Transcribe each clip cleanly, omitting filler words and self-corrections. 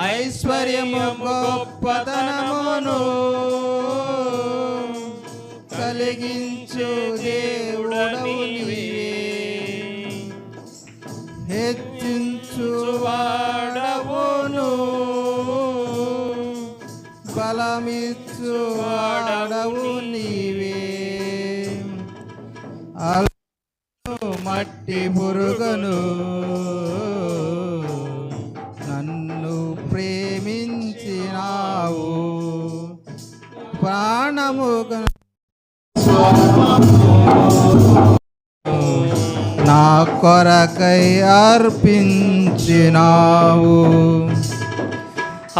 ఐశ్వర్యము గొప్పతనమును కలిగించు దేవుడవు నీవే. హెచ్చించు వాడవును బలమిచ్చు వాడవు నీవే. మట్టి పురుగును నన్ను ప్రేమించినావు. ప్రాణము నా కొరకై అర్పించినావు.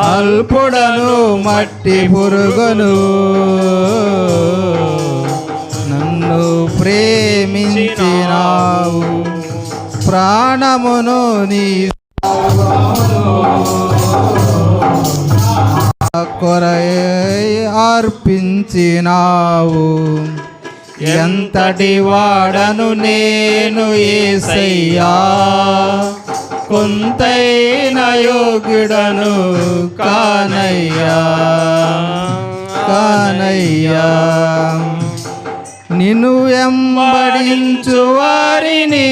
అల్పుడను మట్టి పురుగును నన్ను ప్రేమించినావు. ప్రాణమును నీ కొరకై అర్పించినావు. ఎంతటి వాడను నేను యేసయ్యా, కొంతైన యోగ్యుడను కానయ్యా. నిన్ను వెంబడించు వారిని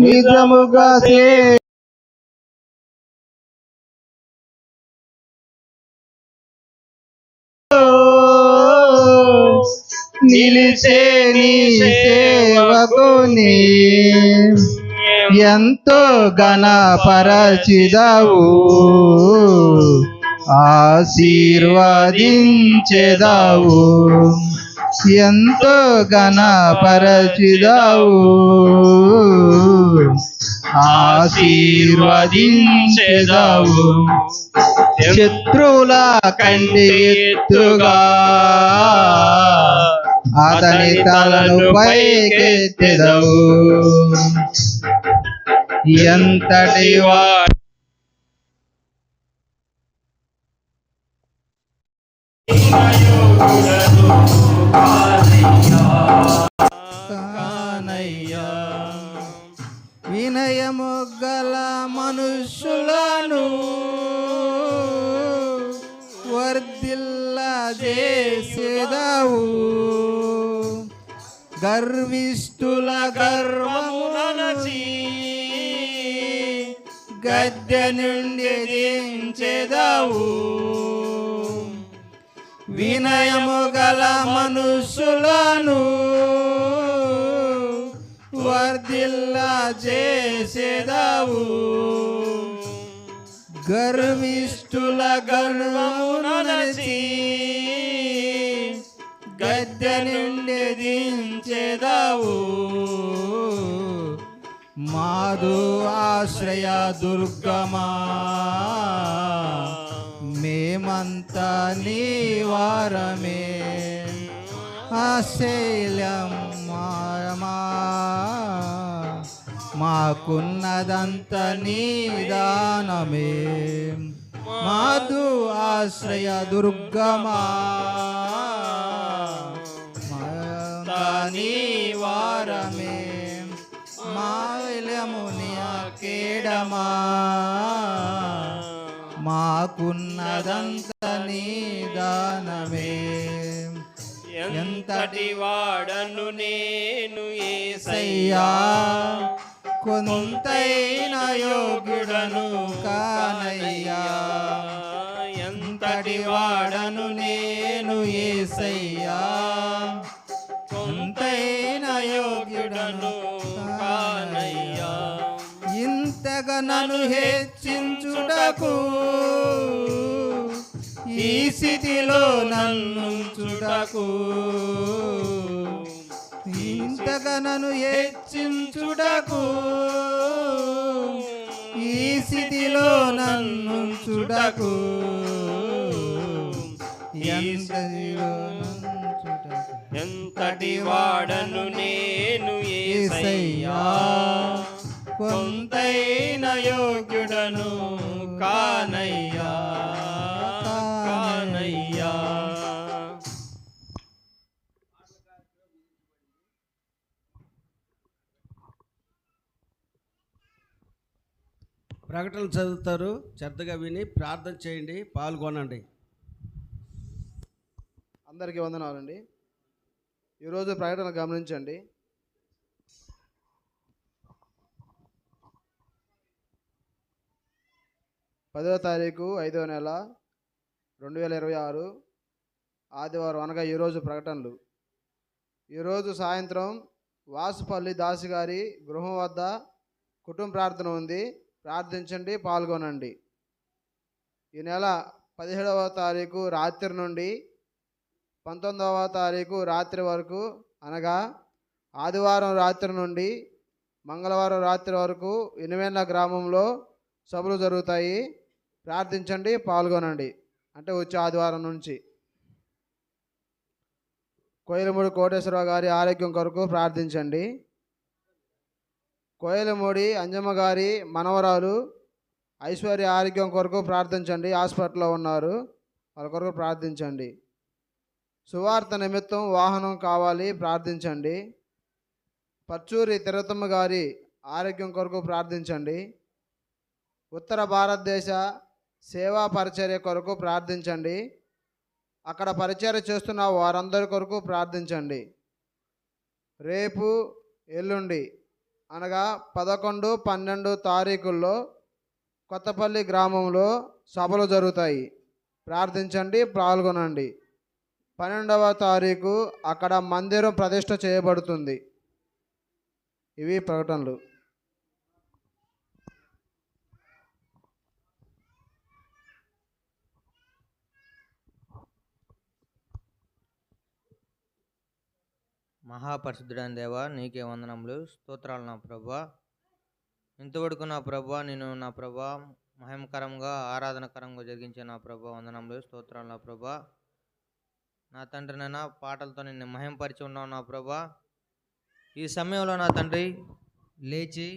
నిజముగా నిలిచే నీ సేవకుని ఎంతో ఘనపరచిదవు. ఆశీర్వదించెదవు. ఎంతో ఘనపరచిదవు. ఆశీర్వదించెదవు. శత్రువుల కంటి ఎత్తుగా అతని తలను పైకెత్తెదవు. ఎంతటి కానయ్యా. వినయము గల మనుషులను వర్ధిల్ల చేసేదవు. గర్విష్ఠుల గర్వమునచి గద్దె నుండి దించెదవు. వినయము గల మనుషులను వర్ధిల్ల చేసేదవు. గర్విష్ఠుల గర్వమునచి గద్దె నుండి దించెదవు. మాదు ఆశ్రయ దుర్గమా, మేమంతా నీ వారమే. ఆశైల్యం మాకున్నదంత నీ దానమే. మాదు ఆశ్రయ దుర్గమా, నీ వారమే. మాల్యము నీ కేడమా, మాకున్నదంత నీ దానమే. ఎంతటి వాడను నేను యేసయ్యా, కొంతైన యోగ్యుడను కానయ్యా. ఎంతటి వాడను నేను యేసయ్యా, కొంతైన యోగ్యుడను కానయ్యా. ఇంతగా నన్ను హెచ్చించుటకు, ఈ స్థితిలో నన్ను చుటకు, ఇంతగా నన్ను హెచ్చించుటకు, ఈ స్థితిలో నన్ను చుటకు, ఎంతలో సాటివాడను నేను యేసయ్యా కొంతైన యోగ్యుడను కానయ్యా కానయ్యా. ప్రకటనలు చదువుతారు, శ్రద్ధగా విని ప్రార్థన చేయండి, పాల్గొనండి. అందరికీ వందనాలండి. ఈరోజు ప్రకటన గమనించండి. తారీఖు 5వ నెల 2026 ఆదివారం అనగా ఈరోజు ప్రకటనలు. ఈరోజు సాయంత్రం వాసుపల్లి దాసి గారి గృహం వద్ద కుటుంబ ప్రార్థన ఉంది. ప్రార్థించండి, పాల్గొనండి. ఈ నెల 17వ తారీఖు రాత్రి నుండి 19వ తారీఖు రాత్రి వరకు అనగా ఆదివారం రాత్రి నుండి మంగళవారం రాత్రి వరకు ఇనువెన్న గ్రామంలో సభలు జరుగుతాయి. ప్రార్థించండి, పాల్గొనండి. అంటే వచ్చే ఆదివారం నుంచి. కోయిలమూడి కోటేశ్వరరావు గారి ఆరోగ్యం కొరకు ప్రార్థించండి. కోయిలమూడి అంజమ్మ గారి మనవరాలు ఐశ్వర్య ఆరోగ్యం కొరకు ప్రార్థించండి. హాస్పిటల్లో ఉన్నారు, వాళ్ళ కొరకు ప్రార్థించండి. సువార్త నిమిత్తం వాహనం కావాలి, ప్రార్థించండి. పర్చూరి తిరుతమ్మ గారి ఆరోగ్యం కొరకు ప్రార్థించండి. ఉత్తర భారతదేశ సేవా పరిచర్య కొరకు ప్రార్థించండి. అక్కడ పరిచర్య చేస్తున్న వారందరి కొరకు ప్రార్థించండి. రేపు ఎల్లుండి అనగా 11, 12 తారీఖుల్లో కొత్తపల్లి గ్రామంలో సభలు జరుగుతాయి. ప్రార్థించండి, పాల్గొనండి. 12వ తారీఖు అక్కడ మందిరం ప్రతిష్ఠ చేయబడుతుంది. ఇవి ప్రకటనలు. మహాపరిశుద్ధుడైన దేవా, నీకే వందనములు, స్తోత్రాలు నా ప్రభా. ఇంతవరకు నా ప్రభా నేను నా ప్రభా మహిమకరంగా ఆరాధనకరంగా జరిగించే నా ప్రభా వందనములు, స్తోత్రాలు నా ప్రభా. నా తండ్రి నైనా పాటలతో నిన్ను మహిమపరిచి ఉన్నావు నా ప్రభా. ఈ సమయంలో నా తండ్రి లేచి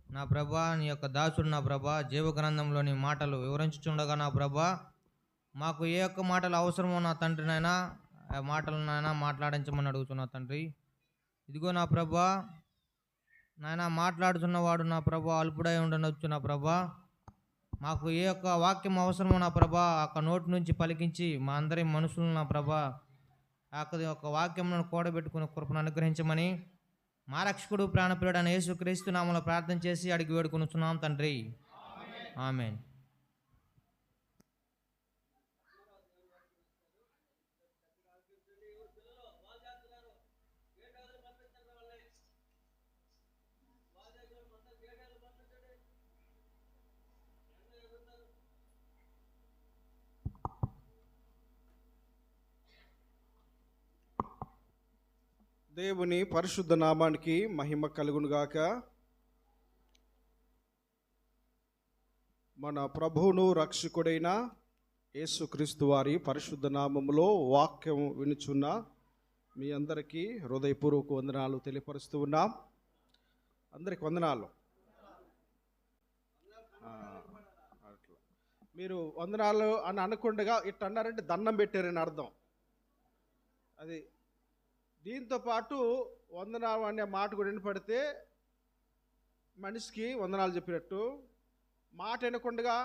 నా ప్రభా నీ యొక్క దాసుడు నా ప్రభా జీవగ్రంథంలోని మాటలు వివరించుచుండగా నా ప్రభా మాకు ఏ ఒక్క మాటలు అవసరమో నా తండ్రి నైనా ఆ మాటలను నాయన మాట్లాడించమని అడుగుతున్నా తండ్రి. ఇదిగో నా ప్రభా నాయన మాట్లాడుతున్నవాడు నా ప్రభా అల్పుడై ఉండనొచ్చు నా ప్రభా. మాకు ఏ ఒక్క వాక్యం అవసరమో నా ప్రభా ఆ నోటి నుంచి పలికించి మా అందరి మనుషులను నా ప్రభా ఆ యొక్క వాక్యములను కూడబెట్టుకుని కృపను అనుగ్రహించమని మా రక్షకుడు ప్రాణప్రియుడైన యేసుక్రీస్తు నామములో ప్రార్థన చేసి అడిగి వేడుకొనుచున్నాం తండ్రి, ఆమేన్. దేవుని పరిశుద్ధ నామానికి మహిమ కలుగునుగాక. మన ప్రభువును రక్షకుడైన యేసుక్రీస్తు వారి పరిశుద్ధ నామములో వాక్యం వినుచున్న మీ అందరికీ హృదయపూర్వక వందనాలు తెలియపరుస్తూ ఉన్నాం. అందరికి వందనాలు. అట్లా మీరు వందనాలు అని అనకుండా ఇట్లా అన్నారంటే దండం పెట్టారని అర్థం. అది దీంతో పాటు వందనాలు అనే మాట కూడా వినపడితే మనిషికి వందనాలు చెప్పినట్టు, మాట వినకుండా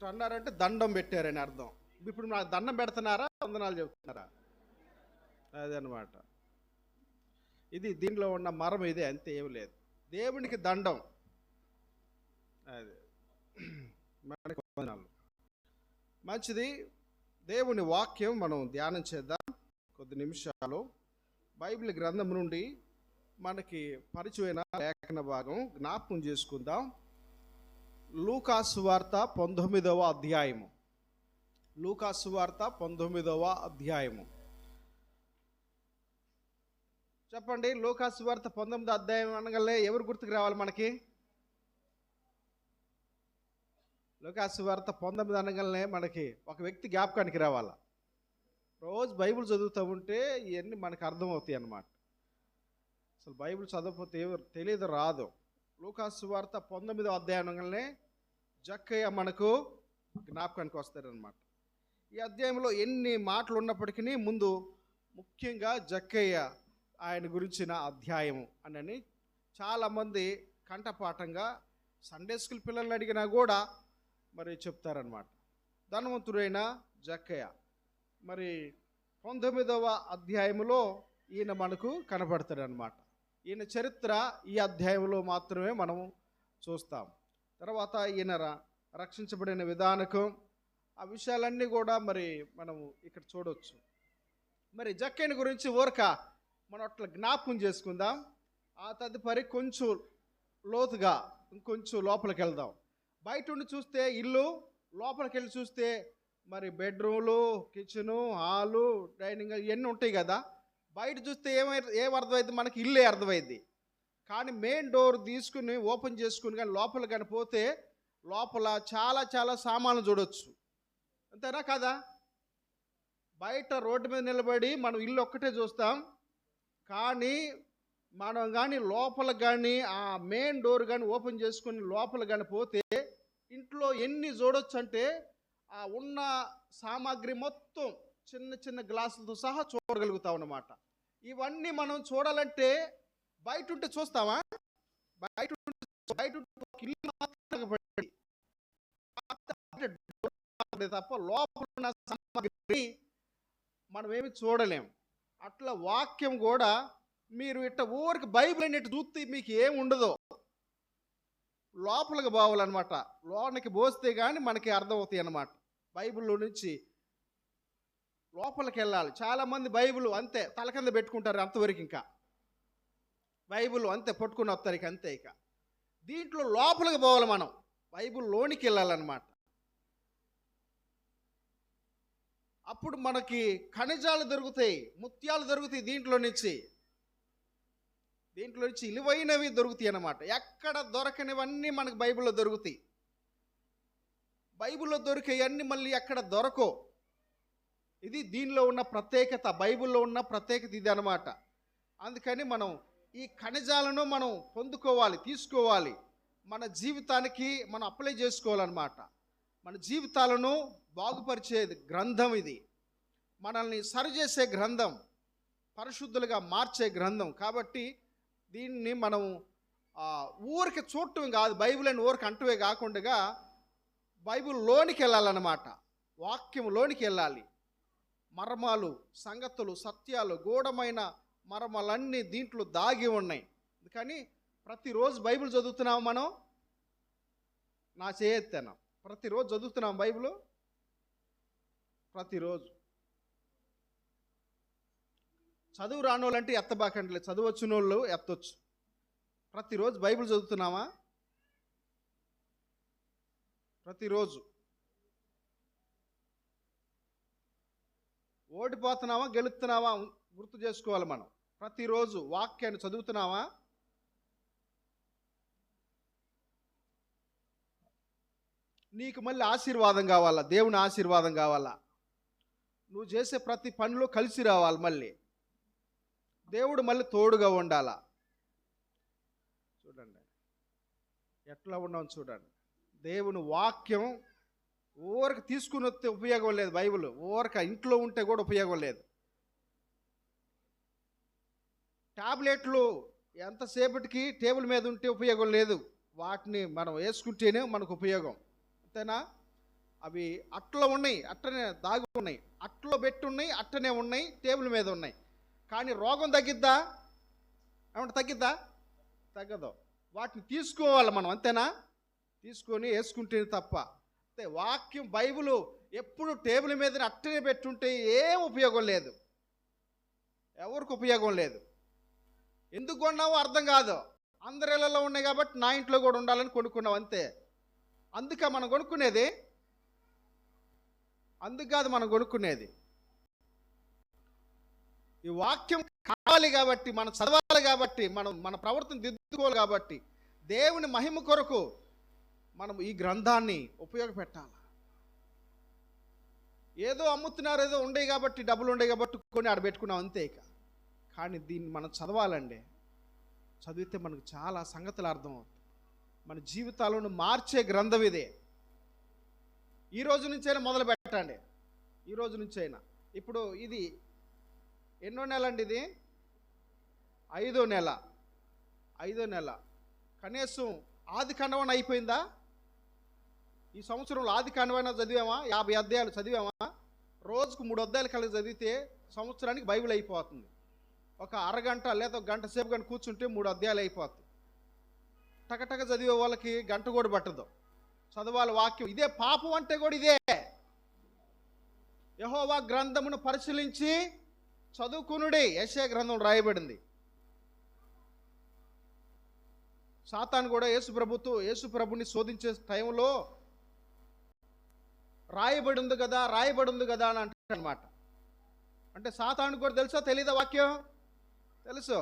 అన్నారంటే దండం పెట్టారని అర్థం. ఇప్పుడు నాకు దండం పెడుతున్నారా, వందనాలు చెప్తున్నారా? అదనమాట. ఇది దీనిలో ఉన్న మరం ఇదే, అంతే, ఏమి లేదు. దేవునికి దండం, అదే మనకి వందనాలు. మంచిది. దేవుని వాక్యం మనం ధ్యానం చేద్దాం కొద్ది నిమిషాలు. బైబిల్ గ్రంథం నుండి మనకి పరిచయమైన లేఖన భాగం జ్ఞాపకం చేసుకుందాం. లూకా సువార్త 19వ అధ్యాయము. లూకా సువార్త 19వ అధ్యాయము. చెప్పండి, లూకా సువార్త 19వ అధ్యాయం అనగానే ఎవరు గుర్తుకు రావాలి మనకి? లూకా సువార్త 19 అనగానే మనకి ఒక వ్యక్తి జ్ఞాపకానికి రావాలా? రోజు బైబిల్ చదువుతూ ఉంటే ఇవన్నీ మనకు అర్థమవుతాయి అన్నమాట. అసలు బైబిల్ చదవకపోతే తెలియదు, రాదు. లూకాసు వార్త 19వ అధ్యాయంలోనే జక్కయ్య మనకు జ్ఞాపకానికి వస్తారనమాట. ఈ అధ్యాయంలో ఎన్ని మాటలు ఉన్నప్పటికీ ముందు ముఖ్యంగా జక్కయ్య ఆయన గురించిన అధ్యాయము అని చాలామంది కంఠపాఠంగా సండే స్కూల్ పిల్లల్ని అడిగినా కూడా మరి చెప్తారనమాట. ధనవంతుడైన జక్కయ్య మరి 19వ అధ్యాయంలో ఈయన మనకు కనబడతాడనమాట. ఈయన చరిత్ర ఈ అధ్యాయంలో మాత్రమే మనం చూస్తాం. తర్వాత ఈయన రక్షించబడిన విధానకం, ఆ విషయాలన్నీ కూడా మరి మనము ఇక్కడ చూడవచ్చు. మరి జక్కయ్యని గురించి ఊరక మనం అట్లా జ్ఞాపకం చేసుకుందాం. ఆ తదుపరి కొంచెం లోతుగా ఇంకొంచెం లోపలికి వెళ్దాం. బయట ఉండి చూస్తే ఇల్లు, లోపలికి వెళ్ళి చూస్తే మరి బెడ్రూమ్లు, కిచెను, హాలు, డైనింగ్ ఇవన్నీ ఉంటాయి కదా. బయట చూస్తే ఏం అర్థమైంది, మనకి ఇల్లే అర్థమైంది. కానీ మెయిన్ డోర్ తీసుకుని ఓపెన్ చేసుకుని కానీ లోపల కానీ పోతే లోపల చాలా చాలా సామాన్లు చూడవచ్చు. అంతేనా కదా? బయట రోడ్డు మీద నిలబడి మనం ఇల్లు ఒక్కటే చూస్తాం, కానీ మనం కానీ లోపల కానీ ఆ మెయిన్ డోర్ కానీ ఓపెన్ చేసుకుని లోపల కానీ పోతే ఇంట్లో ఎన్ని చూడొచ్చు అంటే ఆ ఉన్న సామాగ్రి మొత్తం చిన్న చిన్న గ్లాసులతో సహా చూడగలుగుతాం అన్నమాట. ఇవన్నీ మనం చూడాలంటే బయట ఉంటే చూస్తామా? బయట ఇల్లు తప్ప లోపల ఉన్న సామాగ్రి మనం ఏమి చూడలేం. అట్లా వాక్యం కూడా మీరు ఇట్ట ఊరికి బైబిల్ అనేట్టు చూస్తే మీకు ఏం ఉండదో, లోపలికి పోవాలన్నమాట. లోనికి పోస్తే కానీ మనకి అర్థమవుతాయి అన్నమాట. బైబిల్లో నుంచి లోపలికి వెళ్ళాలి. చాలామంది బైబిల్ అంతే తల కింద పెట్టుకుంటారు, అంతవరకు ఇంకా బైబిల్ అంతే పట్టుకుని వస్తారు ఇక అంతే. ఇక దీంట్లో లోపలికి పోవాలి, మనం బైబిల్లోనికి వెళ్ళాలన్నమాట. అప్పుడు మనకి ఖనిజాలు దొరుకుతాయి, ముత్యాలు దొరుకుతాయి, దీంట్లో నుంచి విలువైనవి దొరుకుతాయి అన్నమాట. ఎక్కడ దొరకనివన్నీ మనకు బైబిల్లో దొరుకుతాయి. బైబిల్లో దొరికేవన్నీ మళ్ళీ ఎక్కడ దొరకవు. ఇది దీనిలో ఉన్న ప్రత్యేకత, బైబిల్లో ఉన్న ప్రత్యేకత ఇది అన్నమాట. అందుకని మనం ఈ ఖనిజాలను మనం పొందుకోవాలి, తీసుకోవాలి, మన జీవితానికి మనం అప్లై చేసుకోవాలన్నమాట. మన జీవితాలను బాగుపరిచే గ్రంథం ఇది, మనల్ని సరిచేసే గ్రంథం, పరిశుద్ధులుగా మార్చే గ్రంథం. కాబట్టి దీన్ని మనం ఊరికి చూడటం కాదు, బైబిల్ అని ఊరికి అంటవే కాకుండా బైబిల్లోనికి వెళ్ళాలన్నమాట. వాక్యంలోనికి వెళ్ళాలి. మర్మాలు, సంగతులు, సత్యాలు, గూఢమైన మర్మాలన్నీ దీంట్లో దాగి ఉన్నాయి. కానీ ప్రతిరోజు బైబిల్ చదువుతున్నాం మనం. నా చేయెత్తాను, ప్రతిరోజు చదువుతున్నాం బైబిల్. ప్రతిరోజు చదువు రానోళ్ళంటే ఎత్తబాకండి, చదువు వచ్చిన వాళ్ళు ఎత్తొచ్చు. ప్రతిరోజు బైబిల్ చదువుతున్నామా? ప్రతిరోజు ఓడిపోతున్నామా గెలుస్తున్నామా గుర్తు చేసుకోవాలి మనం. ప్రతిరోజు వాక్యాన్ని చదువుతున్నామా? నీకు మళ్ళీ ఆశీర్వాదం కావాలా, దేవుని ఆశీర్వాదం కావాలా, నువ్వు చేసే ప్రతి పనిలో కలిసి రావాలి, మళ్ళీ దేవుడు మళ్ళీ తోడుగా ఉండాలా. చూడండి ఎట్లా ఉన్నాం చూడండి. దేవుని వాక్యం ఊరికి తీసుకుని వస్తే ఉపయోగం లేదు. బైబిల్ ఊరక ఇంట్లో ఉంటే కూడా ఉపయోగం లేదు. టాబ్లెట్లు ఎంతసేపటికి టేబుల్ మీద ఉంటే ఉపయోగం లేదు. వాటిని మనం వేసుకుంటేనే మనకు ఉపయోగం. అంతేనా? అవి అట్లా ఉన్నాయి, అట్టనే దాగి ఉన్నాయి, అట్లో పెట్టి ఉన్నాయి, అట్టనే ఉన్నాయి, టేబుల్ మీద ఉన్నాయి. కానీ రోగం తగ్గిద్దా? ఏమంటే తగ్గిద్దా? తగ్గదు. వాటిని తీసుకోవాలి మనం, అంతేనా? తీసుకొని వేసుకుంటే తప్ప. అంతే వాక్యం బైబిల్ ఎప్పుడు టేబుల్ మీద అట్టనే పెట్టుంటే ఏం ఉపయోగం లేదు, ఎవరికి ఉపయోగం లేదు. ఎందుకు కొన్నావో అర్థం కాదు. అందరి ఇళ్ళలో ఉన్నాయి కాబట్టి నా ఇంట్లో కూడా ఉండాలని కొనుక్కున్నావు, అంతే. అందుకే మనం కొనుక్కునేది, అందుకు కాదు మనం కొనుక్కునేది. ఈ వాక్యం కావాలి కాబట్టి, మనం చదవాలి కాబట్టి, మనం మన ప్రవర్తన దిద్దుకోవాలి కాబట్టి, దేవుని మహిమ కొరకు మనం ఈ గ్రంథాన్ని ఉపయోగపెట్టాలి. ఈ ఏదో అమ్ముతున్నారు, ఏదో ఉండే కాబట్టి, డబ్బులు ఉండే కాబట్టి కొని ఆడ పెట్టుకున్నాం అంతే. ఇక కానీ దీన్ని మనం చదవాలండి. చదివితే మనకు చాలా సంగతులు అర్థమవుతాయి. మన జీవితాలను మార్చే గ్రంథం ఇదే. ఈ రోజు నుంచైనా మొదలు పెట్టండి, ఈ రోజు నుంచైనా. ఇప్పుడు ఇది ఎన్నో నెల అండి? ఇది 5వ నెల. 5వ నెల. కనీసం ఆది కాండమైనా అయిపోయిందా? ఈ సంవత్సరంలో ఆది కాండమైనా చదివామా? 50 అధ్యాయాలు చదివామా? రోజుకు 3 అధ్యాయాలు కలిసి చదివితే సంవత్సరానికి బైబిల్ అయిపోతుంది. ఒక అరగంట లేదా గంట సేపు కానీ కూర్చుంటే 3 అధ్యాయాలు అయిపోతుంది. టకటక చదివే వాళ్ళకి గంట కూడా పట్టదు. చదవాలి వాక్యం. ఇదే పాపం అంటే కూడా ఇదే. యెహోవా గ్రంథమును పరిశీలించి చదువుకునుడి. యెషయా గ్రంథం రాయబడింది. సాతాను కూడా యేసు ప్రభుని శోధించే టైంలో రాయబడి ఉంది కదా అని అంటాడు అనమాట. అంటే సాతాను కూడా తెలుసా తెలీదా వాక్యం? తెలుసు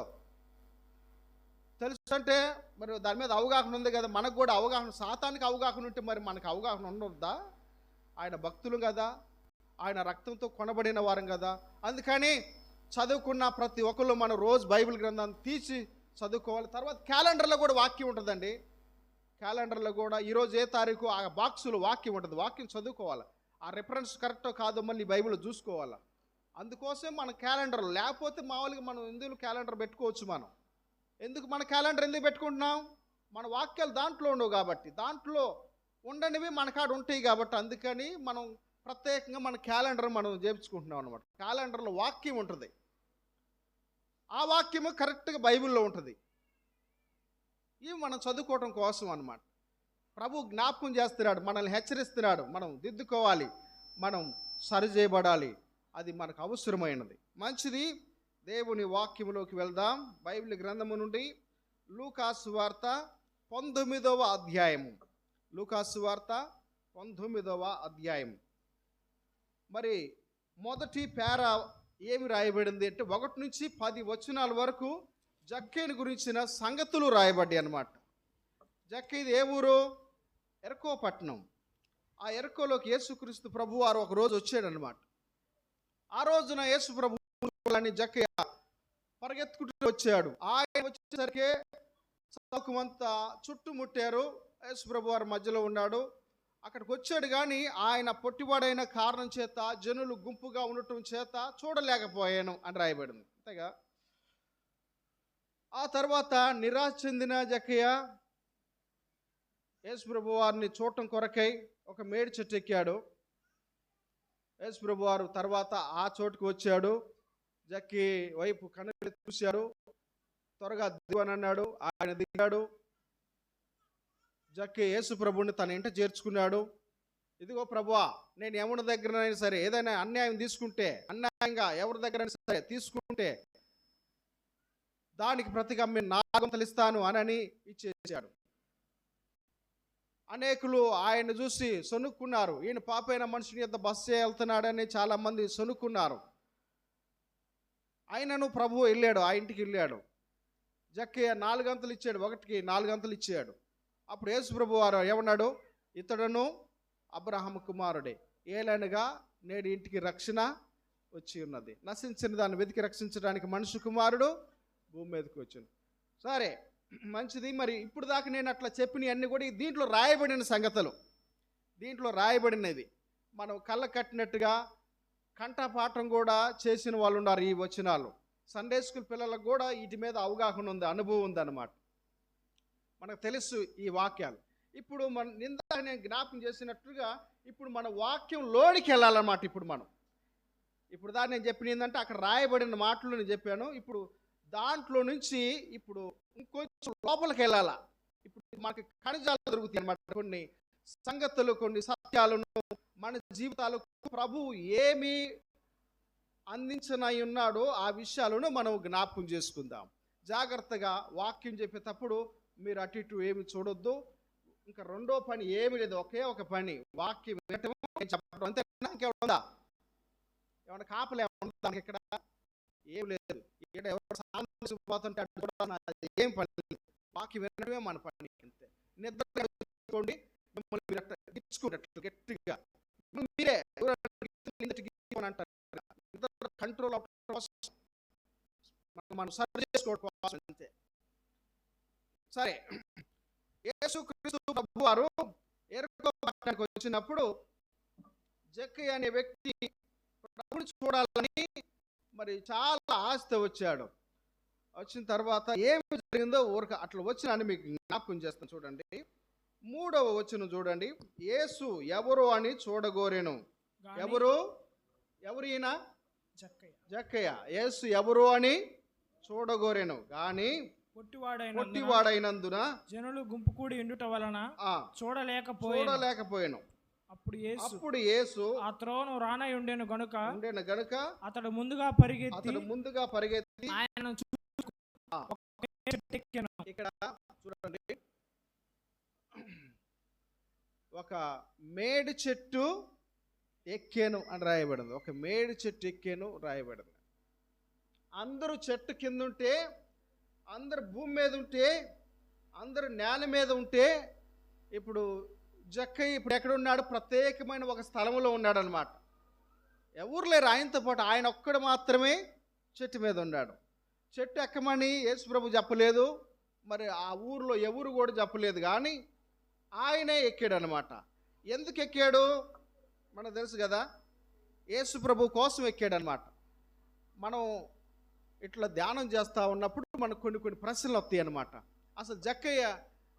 అంటే మరి దాని మీద అవగాహన ఉంది కదా. మనకు కూడా అవగాహన, సాతానికి అవగాహన ఉంటే మరి మనకు అవగాహన ఉండొద్దా? ఆయన భక్తులు కదా, ఆయన రక్తంతో కొనబడిన వారం కదా. అందుకని చదువుకున్న ప్రతి ఒక్కళ్ళు మనం రోజు బైబిల్ గ్రంథాన్ని తీసి చదువుకోవాలి. తర్వాత క్యాలెండర్లో కూడా వాక్యం ఉంటుందండి. క్యాలెండర్లో కూడా ఈరోజు ఏ తారీఖు ఆ బాక్సులో వాక్యం ఉంటుంది. వాక్యం చదువుకోవాలి. ఆ రిఫరెన్స్ కరెక్టో కాదో మళ్ళీ బైబిల్ చూసుకోవాలి. అందుకోసం మన క్యాలెండర్, లేకపోతే మామూలుగా మనం ఎందుకు క్యాలెండర్ పెట్టుకోవచ్చు. మనం ఎందుకు మన క్యాలెండర్ ఎందుకు పెట్టుకుంటున్నాం? మన వాక్యాలు దాంట్లో ఉండవు కాబట్టి, దాంట్లో ఉండనివి మన కాడ ఉంటాయి కాబట్టి, అందుకని మనం ప్రత్యేకంగా మన క్యాలెండర్ మనం చేర్చుకుంటున్నాం అనమాట. క్యాలెండర్లో వాక్యం ఉంటుంది. ఆ వాక్యము కరెక్ట్గా బైబిల్లో ఉంటుంది. ఇవి మనం చదువుకోవటం కోసం అన్నమాట. ప్రభు జ్ఞాపకం చేస్తున్నాడు, మనల్ని హెచ్చరిస్తున్నాడు. మనం దిద్దుకోవాలి, మనం సరిచేయబడాలి. అది మనకు అవసరమైనది. మంచిది. దేవుని వాక్యములోకి వెళ్దాం. బైబిల్ గ్రంథము నుండి లూకాసు వార్త 19వ అధ్యాయము. లూకాసు వార్త 19వ అధ్యాయము. మరి మొదటి పేరా ఏమి రాయబడింది అంటే 1 నుంచి 10 వచనాల వరకు జక్కేని గురించిన సంగతులు రాయబడ్డాయి అన్నమాట. జక్కేది ఏ ఊరు? ఎరకో పట్టణం. ఆ ఎరకోలోకి యేసుక్రీస్తు ప్రభు వారు ఒక రోజు వచ్చాడనమాట. ఆ రోజున యేసు ప్రభు జక్కయ్య పరిగెత్తుకుంటూ వచ్చాడు. ఆయన వచ్చేసరికి చౌకమంతా చుట్టుముట్టారు. యేసు ప్రభు వారి మధ్యలో ఉన్నాడు. అక్కడికి వచ్చాడు కానీ ఆయన పొట్టివాడైన కారణం చేత, జనులు గుంపుగా ఉండటం చేత చూడలేకపోయాను అని రాయబడింది. అంతేగా. ఆ తర్వాత నిరాశ చెందిన జక్కయ్య యేసు ప్రభు వారిని చూడటం కొరకై ఒక మేడి చెట్టు ఎక్కాడు. యేసు ప్రభు వారు తర్వాత ఆ చోటుకు వచ్చాడు. జక్కి వైపు కన్నులు చూశాడు. త్వరగా దిగు అని అన్నాడు. ఆయన దిగాడు. జక్కి యేసు ప్రభుని తన ఇంట చేర్చుకున్నాడు. ఇదిగో ప్రభువా, నేను ఎవరి దగ్గరైనా సరే ఏదైనా అన్యాయం తీసుకుంటే, అన్యాయంగా ఎవరి దగ్గరైనా సరే తీసుకుంటే దానికి ప్రతిగా నేను 4 వంతులు ఇస్తాను అని ఇచ్చేసాడు. అనేకులు ఆయన చూసి సొనుక్కున్నారు. ఈయన పాపైన మనుషుని యొక్క బస్సు వెళ్తున్నాడని చాలామంది సొనుక్కున్నారు. ఆయనను ప్రభువు వెళ్ళాడు, ఆ ఇంటికి వెళ్ళాడు. జక్కయ్య 4 వంతులు ఇచ్చాడు. 1కి 4 వంతులు ఇచ్చాడు. అప్పుడు యేసు ప్రభు వారు ఏమన్నాడు? ఇతడును అబ్రహాము కుమారుడే, ఏలనగా నేడు ఇంటికి రక్షణ వచ్చి ఉన్నది. నశించిన దాన్ని వెతికి రక్షించడానికి మనుషు కుమారుడు భూమి మీదకి వచ్చాను. సరే, మంచిది. మరి ఇప్పుడు దాకా నేను అట్లా చెప్పినవన్నీ కూడా దీంట్లో రాయబడిన సంగతులు, దీంట్లో రాయబడినది. మనం కళ్ళ కట్టినట్టుగా కంఠపాఠం కూడా చేసిన వాళ్ళు ఉన్నారు. ఈ వచనాలు సండే స్కూల్ పిల్లలకు కూడా వీటి మీద అవగాహన ఉంది, అనుభవం ఉందన్నమాట. మనకు తెలుసు ఈ వాక్యాలు. ఇప్పుడు మన నిందా నేను జ్ఞాపకం చేసినట్లుగా ఇప్పుడు మన వాక్యం లోనికి వెళ్ళాలన్నమాట. ఇప్పుడు దాన్ని నేను చెప్పిన ఏంటంటే అక్కడ రాయబడిన మాటలు నేను చెప్పాను. ఇప్పుడు దాంట్లో నుంచి ఇప్పుడు ఇంకొంచెం లోపలికి వెళ్ళాలా. ఇప్పుడు మనకి కణజాలు దొరుకుతాయి అన్నమాట. కొన్ని సంగతులు, కొన్ని సత్యాలను మన జీవితాలకు ప్రభు ఏమి అందించనై ఉన్నాడో ఆ విషయాలను మనం జ్ఞాపకం చేసుకుందాం. జాగ్రత్తగా వాక్యం చెప్పేటప్పుడు మీరు అటు ఇటు ఏమి చూడొద్దు. ఇంకా రెండో పని ఏమి లేదు, ఒకే ఒక పని, వాక్యం వినటం, చెప్పడం. అంతే. ఇంకేముందా? ఏమన్నా కాపలే దానికి ఇక్కడ ఏం లేదు. ఇక్కడ ఎవరు సామాన్యుతుంటే ఏం పని లేదు. వాక్యం వినడమే మన పని. అంతే. నిద్రకోండి, మిమ్మల్ని ఇచ్చుకున్నట్లు గట్టిగా మీరే అని అంటారు. కంట్రోల్ ఆఫ్ మనం సర్వ్ చేసుకోవడం కోసం అంతే. సరే, యేసుక్రీస్తు ప్రభువారు యెరికో పట్టణానికి వచ్చినప్పుడు జక్కయ్య అనే వ్యక్తి ప్రభుని చూడాలని మరి చాలా ఆశతో వచ్చాడు. వచ్చిన తర్వాత ఏమి జరిగిందో ఊరిక అట్లా వచ్చినని మీకు జ్ఞాపకం చేస్తాను. చూడండి 3వ వచనం చూడండి. యేసు ఎవరు అని చూడగోరెను. ఎవరు ఈయన? జక్కయ్య. యేసు ఎవరు అని చూడగోరెను గాని పొట్టివాడైనందున జనులు గుంపు కూడి ఉండుట వలన చూడలేకపోయాను. అప్పుడు యేసు ఆ త్రోవను రానై ఉండెను గనుక అతడు ముందుగా పరిగెత్తి ఆయనను ఇక్కడ చూడండి, ఒక మేడి చెట్టు ఎక్కాను అని రాయబడింది. ఒక మేడి చెట్టు ఎక్కాను రాయబడింది. అందరూ చెట్టు కింద ఉంటే, అందరు భూమి మీద ఉంటే, అందరు నేల మీద ఉంటే, ఇప్పుడు జక్కయ్య ఇప్పుడు ఎక్కడ ఉన్నాడు? ప్రత్యేకమైన ఒక స్థలంలో ఉన్నాడు అనమాట. ఎవరు లేరు ఆయనతో పాటు. ఆయన ఒక్కడు మాత్రమే చెట్టు మీద ఉన్నాడు. చెట్టు ఎక్కమని యేసుప్రభు చెప్పలేదు, మరి ఆ ఊరిలో ఎవరు కూడా చెప్పలేదు, కానీ ఆయనే ఎక్కాడు అనమాట. ఎందుకు ఎక్కాడు మనకు తెలుసు కదా, యేసుప్రభు కోసం ఎక్కాడు అనమాట. మనం ఇట్లా ధ్యానం చేస్తూ ఉన్నప్పుడు మనకు కొన్ని ప్రశ్నలు వస్తాయి అన్నమాట. అసలు జక్కయ్య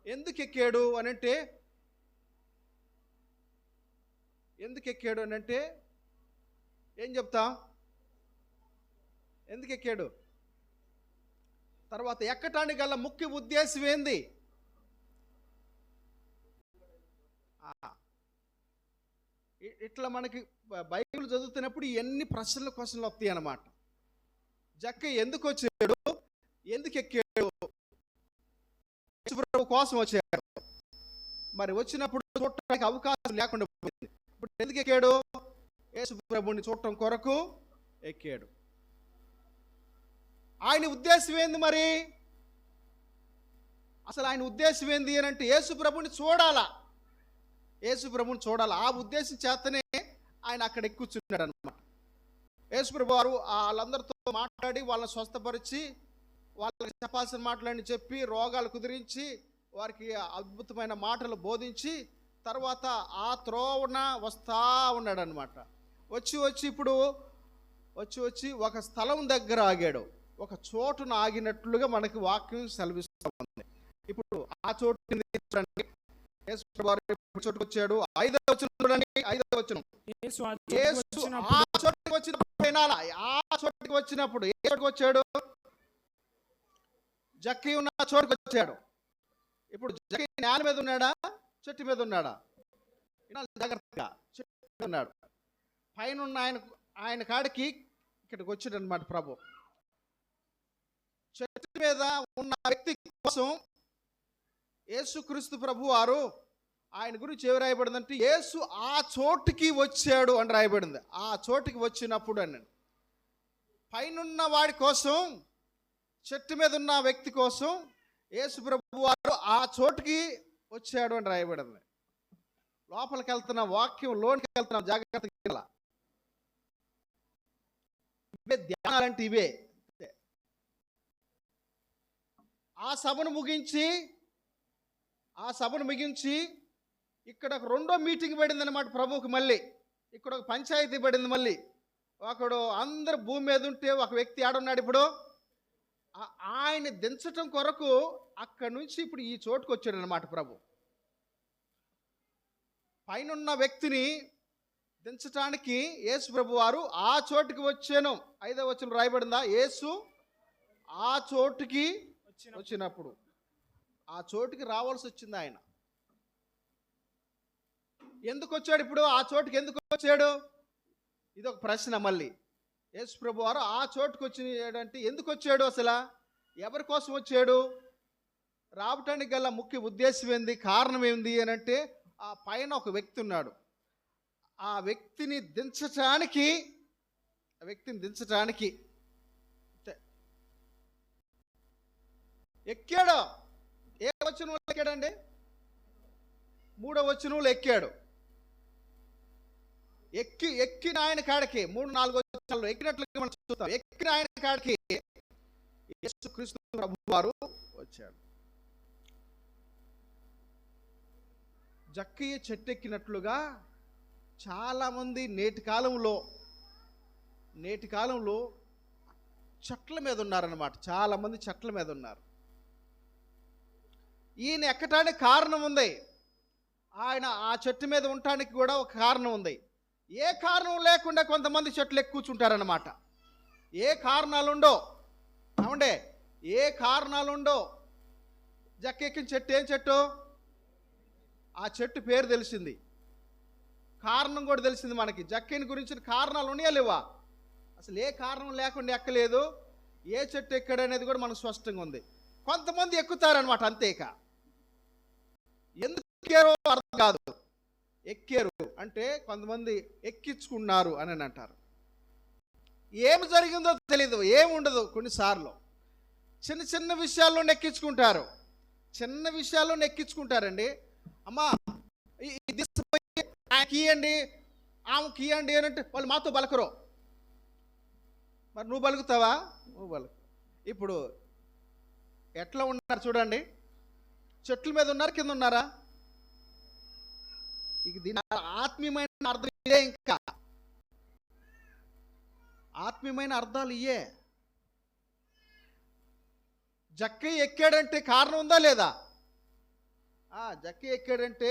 ఎందుకు ఎక్కాడు అని అంటే, ఏం చెప్తాం? ఎందుకు ఎక్కాడు? తర్వాత ఎక్కటానికి గల ముఖ్య ఉద్దేశం ఏంది? ఇట్లా మనకి బైబిల్ చదువుతున్నప్పుడు ఎన్ని క్వశ్చన్లు వస్తాయి అన్నమాట. జక్కయ్య ఎందుకు వచ్చాడు? ఎందుకు ఎక్కాడు? యేసుప్రభు కోసం వచ్చాడు. మరి వచ్చినప్పుడు చూడటానికి అవకాశం లేకుండా పోయింది. ఇప్పుడు ఎందుకు ఎక్కాడు? యేసుప్రభుని చూడటం కొరకు ఎక్కాడు. ఆయన ఉద్దేశం ఏంది? మరి అసలు ఆయన ఉద్దేశం ఏంది అని అంటే యేసుప్రభుని చూడాలా. ఆ ఉద్దేశం చేతనే ఆయన అక్కడ ఎక్కుచున్నాడు అనమాట. యేసుప్రభు వారు వాళ్ళందరితో మాట్లాడి వాళ్ళని స్వస్థపరిచి, వాళ్ళకి చెప్పాల్సిన మాటలని చెప్పి, రోగాలు కుదిరించి, వారికి అద్భుతమైన మాటలు బోధించి, తర్వాత ఆ త్రోవన వస్తా ఉన్నాడు అనమాట. వచ్చి ఒక స్థలం దగ్గర ఆగాడు. ఒక చోటును ఆగినట్లుగా మనకి వాక్యం సెలవిస్తూ ఉంది. ఇప్పుడు ఆ చోటు చోటుకు వచ్చాడు. 5వ వచనం చూడండి. 5వ వచనం, యేసు ఆ చోటుకి వచ్చినప్పుడు ఏ చోటుకు వచ్చాడు? జక్కయ్య ఉన్న చోటుకు వచ్చాడు. ఇప్పుడు జక్కయ్య నేల మీద ఉన్నాడా? చెట్టు మీద ఉన్నాడా? జాగ్రత్తగా చెట్టు మీద ఉన్నాడు. పైన ఉన్న ఆయన కాడికి ఇక్కడికి వచ్చాడు అనమాట ప్రభు. చెట్టు మీద ఉన్న వ్యక్తి కోసం యేసుక్రీస్తు ప్రభు వారు ఆయన గురించి ఏమి రాయబడిందంటే, యేసు ఆ చోటుకి వచ్చాడు అని రాయబడింది. ఆ చోటుకి వచ్చినప్పుడు అని పైనున్న వాడి కోసం, చెట్టు మీద ఉన్న వ్యక్తి కోసం యేసు ప్రభు వారు ఆ చోటుకి వచ్చాడు అని రాయబడింది. లోపలికి వెళ్తున్న వాక్యం, లోనికి వెళ్తున్న జాగ్రత్తగా ఇవే ధ్యానాలంటే ఇవే. ఆ సభను ముగించి ఇక్కడ ఒక 2వ మీటింగ్ పడింది అనమాట ప్రభువుకి. మళ్ళీ ఇక్కడ ఒక పంచాయతీ పడింది. మళ్ళీ ఒకడు అందరు భూమి మీద ఉంటే ఒక వ్యక్తి ఆడున్నాడు. ఇప్పుడు ఆయన దించటం కొరకు అక్కడి నుంచి ఇప్పుడు ఈ చోటుకు వచ్చాడు అనమాట ప్రభు. పైనున్న వ్యక్తిని దించటానికి యేసు ప్రభు వారు ఆ చోటుకి వచ్చాను. 5వ వచనం రాయబడిందా? యేసు ఆ చోటుకి వచ్చినప్పుడు ఆ చోటుకి రావాల్సి వచ్చింది. ఆయన ఎందుకు వచ్చాడు? ఇప్పుడు ఆ చోటుకి ఎందుకు వచ్చాడు? ఇది ఒక ప్రశ్న. మళ్ళీ యేసు ప్రభు వారు ఆ చోటుకు వచ్చాడంటే ఎందుకు వచ్చాడు? అసలు ఎవరి కోసం వచ్చాడు? రావటానికి గల ముఖ్య ఉద్దేశం ఏంది? కారణం ఏంది అని అంటే, ఆ పైన ఒక వ్యక్తి ఉన్నాడు. ఆ వ్యక్తిని దించటానికి ఎక్కాడు. ఏ వచనంలో ఎక్కాడండి? 3వ వచనంలో ఎక్కాడు. ఎక్కిన ఆయన కాడికి 3-4 వచనాల్లో ఎక్కినట్లుగా మనం చూస్తాం. ఎక్కిన ఆయన కాడికి యేసుక్రీస్తు ప్రభువారు వచ్చాడు. జక్కయ్య చెట్టు ఎక్కినట్లుగా చాలామంది నేటి కాలంలో చెట్ల మీద ఉన్నారన్నమాట. చాలామంది చెట్ల మీద ఉన్నారు. ఈయన ఎక్కటానికి కారణం ఉంది. ఆయన ఆ చెట్టు మీద ఉండటానికి కూడా ఒక కారణం ఉంది. ఏ కారణం లేకుండా కొంతమంది చెట్లు ఎక్కి కూర్చుంటారన్నమాట. ఏ కారణాలుండో అవుండే, ఏ కారణాలుండో. జక్క ఎక్కిన చెట్టు ఏం చెట్టు? ఆ చెట్టు పేరు తెలిసింది, కారణం కూడా తెలిసింది మనకి. జక్కని గురించిన కారణాలు ఉన్నాయా లేవా? అసలు ఏ కారణం లేకుండా ఎక్కలేదు. ఏ చెట్టు ఎక్కాడు అనేది కూడా మనకు స్పష్టంగా ఉంది. కొంతమంది ఎక్కుతారనమాట, అంతేక ఎందుకు ఎక్కారో అర్థం కాదు. ఎక్కారు అంటే కొంతమంది ఎక్కించుకున్నారు అని అంటారు. ఏమి జరిగిందో తెలీదు, ఏముండదు. కొన్నిసార్లు చిన్న చిన్న విషయాల్లో ఎక్కించుకుంటారు. చిన్న విషయాల్లో ఎక్కించుకుంటారండి. అమ్మా తీసుకుపోయి ఆయనకి ఇవ్వండి, ఆమెకి ఇవ్వండి అని అంటే వాళ్ళు మాతో బలకరు. మరి నువ్వు బలుకుతావా? నువ్వు బలుకు. ఇప్పుడు ఎట్లా ఉన్నారు చూడండి. చెట్ల మీద ఉన్నారు, కింద ఉన్నారా? ఇక దీని ఆత్మీయమైన అర్థం ఇదే. ఇంకా ఆత్మీయమైన అర్థాలు ఇయే. జక్కయ్య ఎక్కాడంటే కారణం ఉందా లేదా? జక్కయ్య ఎక్కాడంటే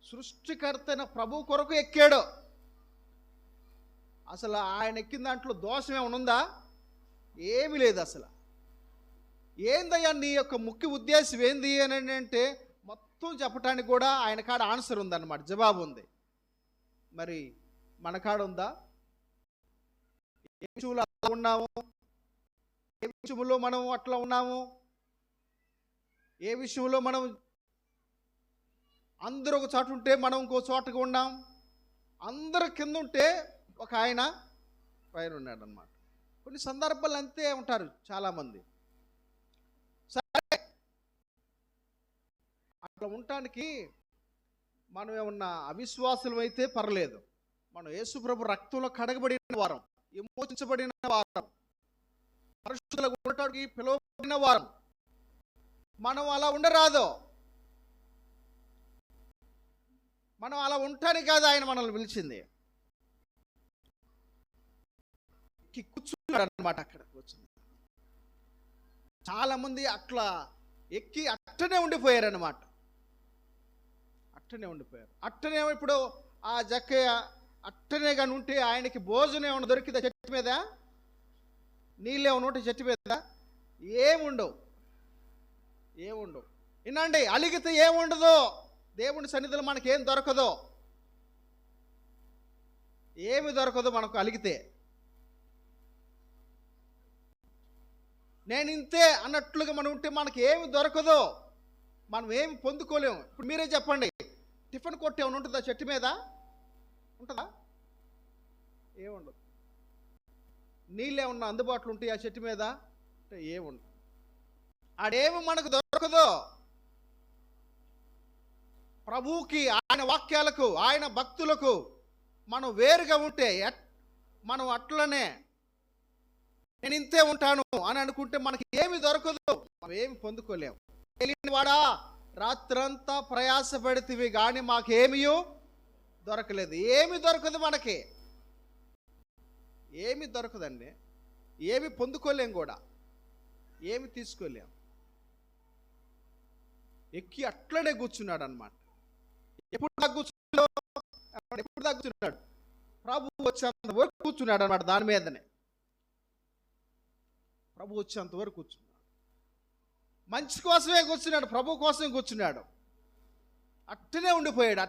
సృష్టికర్తైన ప్రభు కొరకు ఎక్కాడు. అసలు ఆయన ఎక్కిన దాంట్లో దోషం ఏమైనా ఉందా? ఏమీ లేదు. అసలు ఏందయ్యా నీ యొక్క ముఖ్య ఉద్దేశం ఏంది అని అంటే మొత్తం చెప్పడానికి కూడా ఆయన కాడ ఆన్సర్ ఉందన్నమాట, జవాబు ఉంది. మరి మన కాడ ఉందా? ఏ విషయంలో అలా ఉన్నాము? ఏ విషయంలో మనం అట్లా ఉన్నాము? ఏ విషయంలో మనం అందరూ ఒక చోట ఉంటే మనం ఇంకో చోటగా ఉన్నాం. అందరు కింద ఉంటే ఒక ఆయన పైన ఉన్నాడు అన్నమాట. కొన్ని సందర్భాలు అంతే ఉంటారు చాలామంది. సరే, అట్లా ఉండటానికి మనం ఏమన్నా అవిశ్వాసులం అయితే పర్లేదు. మనం యేసుప్రభు రక్తంలో కడగబడిన వారం, విమోచించబడిన వారం, పరిశుద్ధులుగా ఉండటానికి పిలువబడిన వారం. మనం అలా ఉండరాదు. మనం అలా ఉండటానికి కాదు ఆయన మనల్ని పిలిచింది. కూర్చున్నాడు అన్నమాట. అక్కడ కూర్చుని చాలామంది అట్లా ఎక్కి అట్టనే ఉండిపోయారన్నమాట. అట్టనే ఉండిపోయారు. అట్టనే ఇప్పుడు ఆ జక్కయ్య అట్టనే కానీ ఉంటే ఆయనకి భోజనం ఏమైనా దొరికిందా చెట్టు మీద? నీళ్ళు ఏమైనా ఉంటే చెట్టు మీద? ఏముండవు. వినండి, అలిగితే ఏముండదు. దేవుని సన్నిధిలో మనకేం దొరకదు. ఏమి దొరకదు మనకు అలిగితే. నేను ఇంతే అన్నట్లుగా మనం ఉంటే మనకి ఏమి దొరకదు. మనం ఏమి పొందుకోలేము. ఇప్పుడు మీరే చెప్పండి, టిఫిన్ కొట్టు ఏమైనా ఉంటుందా చెట్టు మీద? ఉంటుందా? ఏముండదు. నీళ్ళు ఏమన్నా అందుబాటులో ఉంటాయి ఆ చెట్టు మీద? అంటే ఏముండదు. ఆడేమి మనకు దొరకదు. ప్రభువుకి, ఆయన వాక్యాలకు, ఆయన భక్తులకు మనం వేరుగా ఉంటే మనం అట్లనే నేను ఇంతే ఉంటాను అని అనుకుంటే మనకి ఏమి దొరకదు. మనం ఏమి పొందుకోలేము. తెలియనివాడా, రాత్రంతా ప్రయాసపడితివి కానీ మాకేమీ దొరకలేదు. ఏమి దొరకదు మనకి. ఏమి దొరకదండి. ఏమి పొందుకోలేం కూడా, ఏమి తీసుకోలేం. ఎక్కి అట్లనే కూర్చున్నాడు అన్నమాట. ఎప్పుడు దాకా కూర్చున్నాడు? ప్రభు వచ్చేంత వరకు కూర్చున్నాడు అన్నమాట. దాని మీదనే ప్రభు వచ్చేంత వరకు కూర్చున్నాడు. మంచి కోసమే కూర్చున్నాడు, ప్రభు కోసమే కూర్చున్నాడు. అట్టనే ఉండిపోయాడు.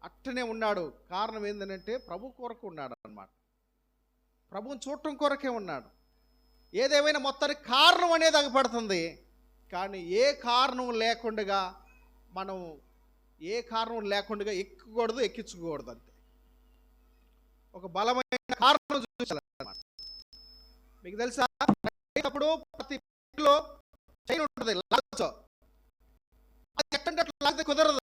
అట్టనే ఉన్నాడు. కారణం ఏంటంటే ప్రభు కొరకు ఉన్నాడు అన్నమాట. ప్రభువుని చూడటం కొరకే ఉన్నాడు. ఏదేమైనా మొత్తానికి కారణం అనేది అగపడుతుంది. కానీ ఏ కారణం లేకుండా మనం ఎక్కకూడదు, ఎక్కించుకోకూడదు. అంతే. ఒక బలమైన కారణం చూపించాలన్నమాట. మీకు తెలుసా, అప్పుడు ప్రతి పెట్టిలో చైన్ ఉంటుంది, లాగచ్చు. అది ఎట్టంటే అట్లా లాగితే కుదరదు.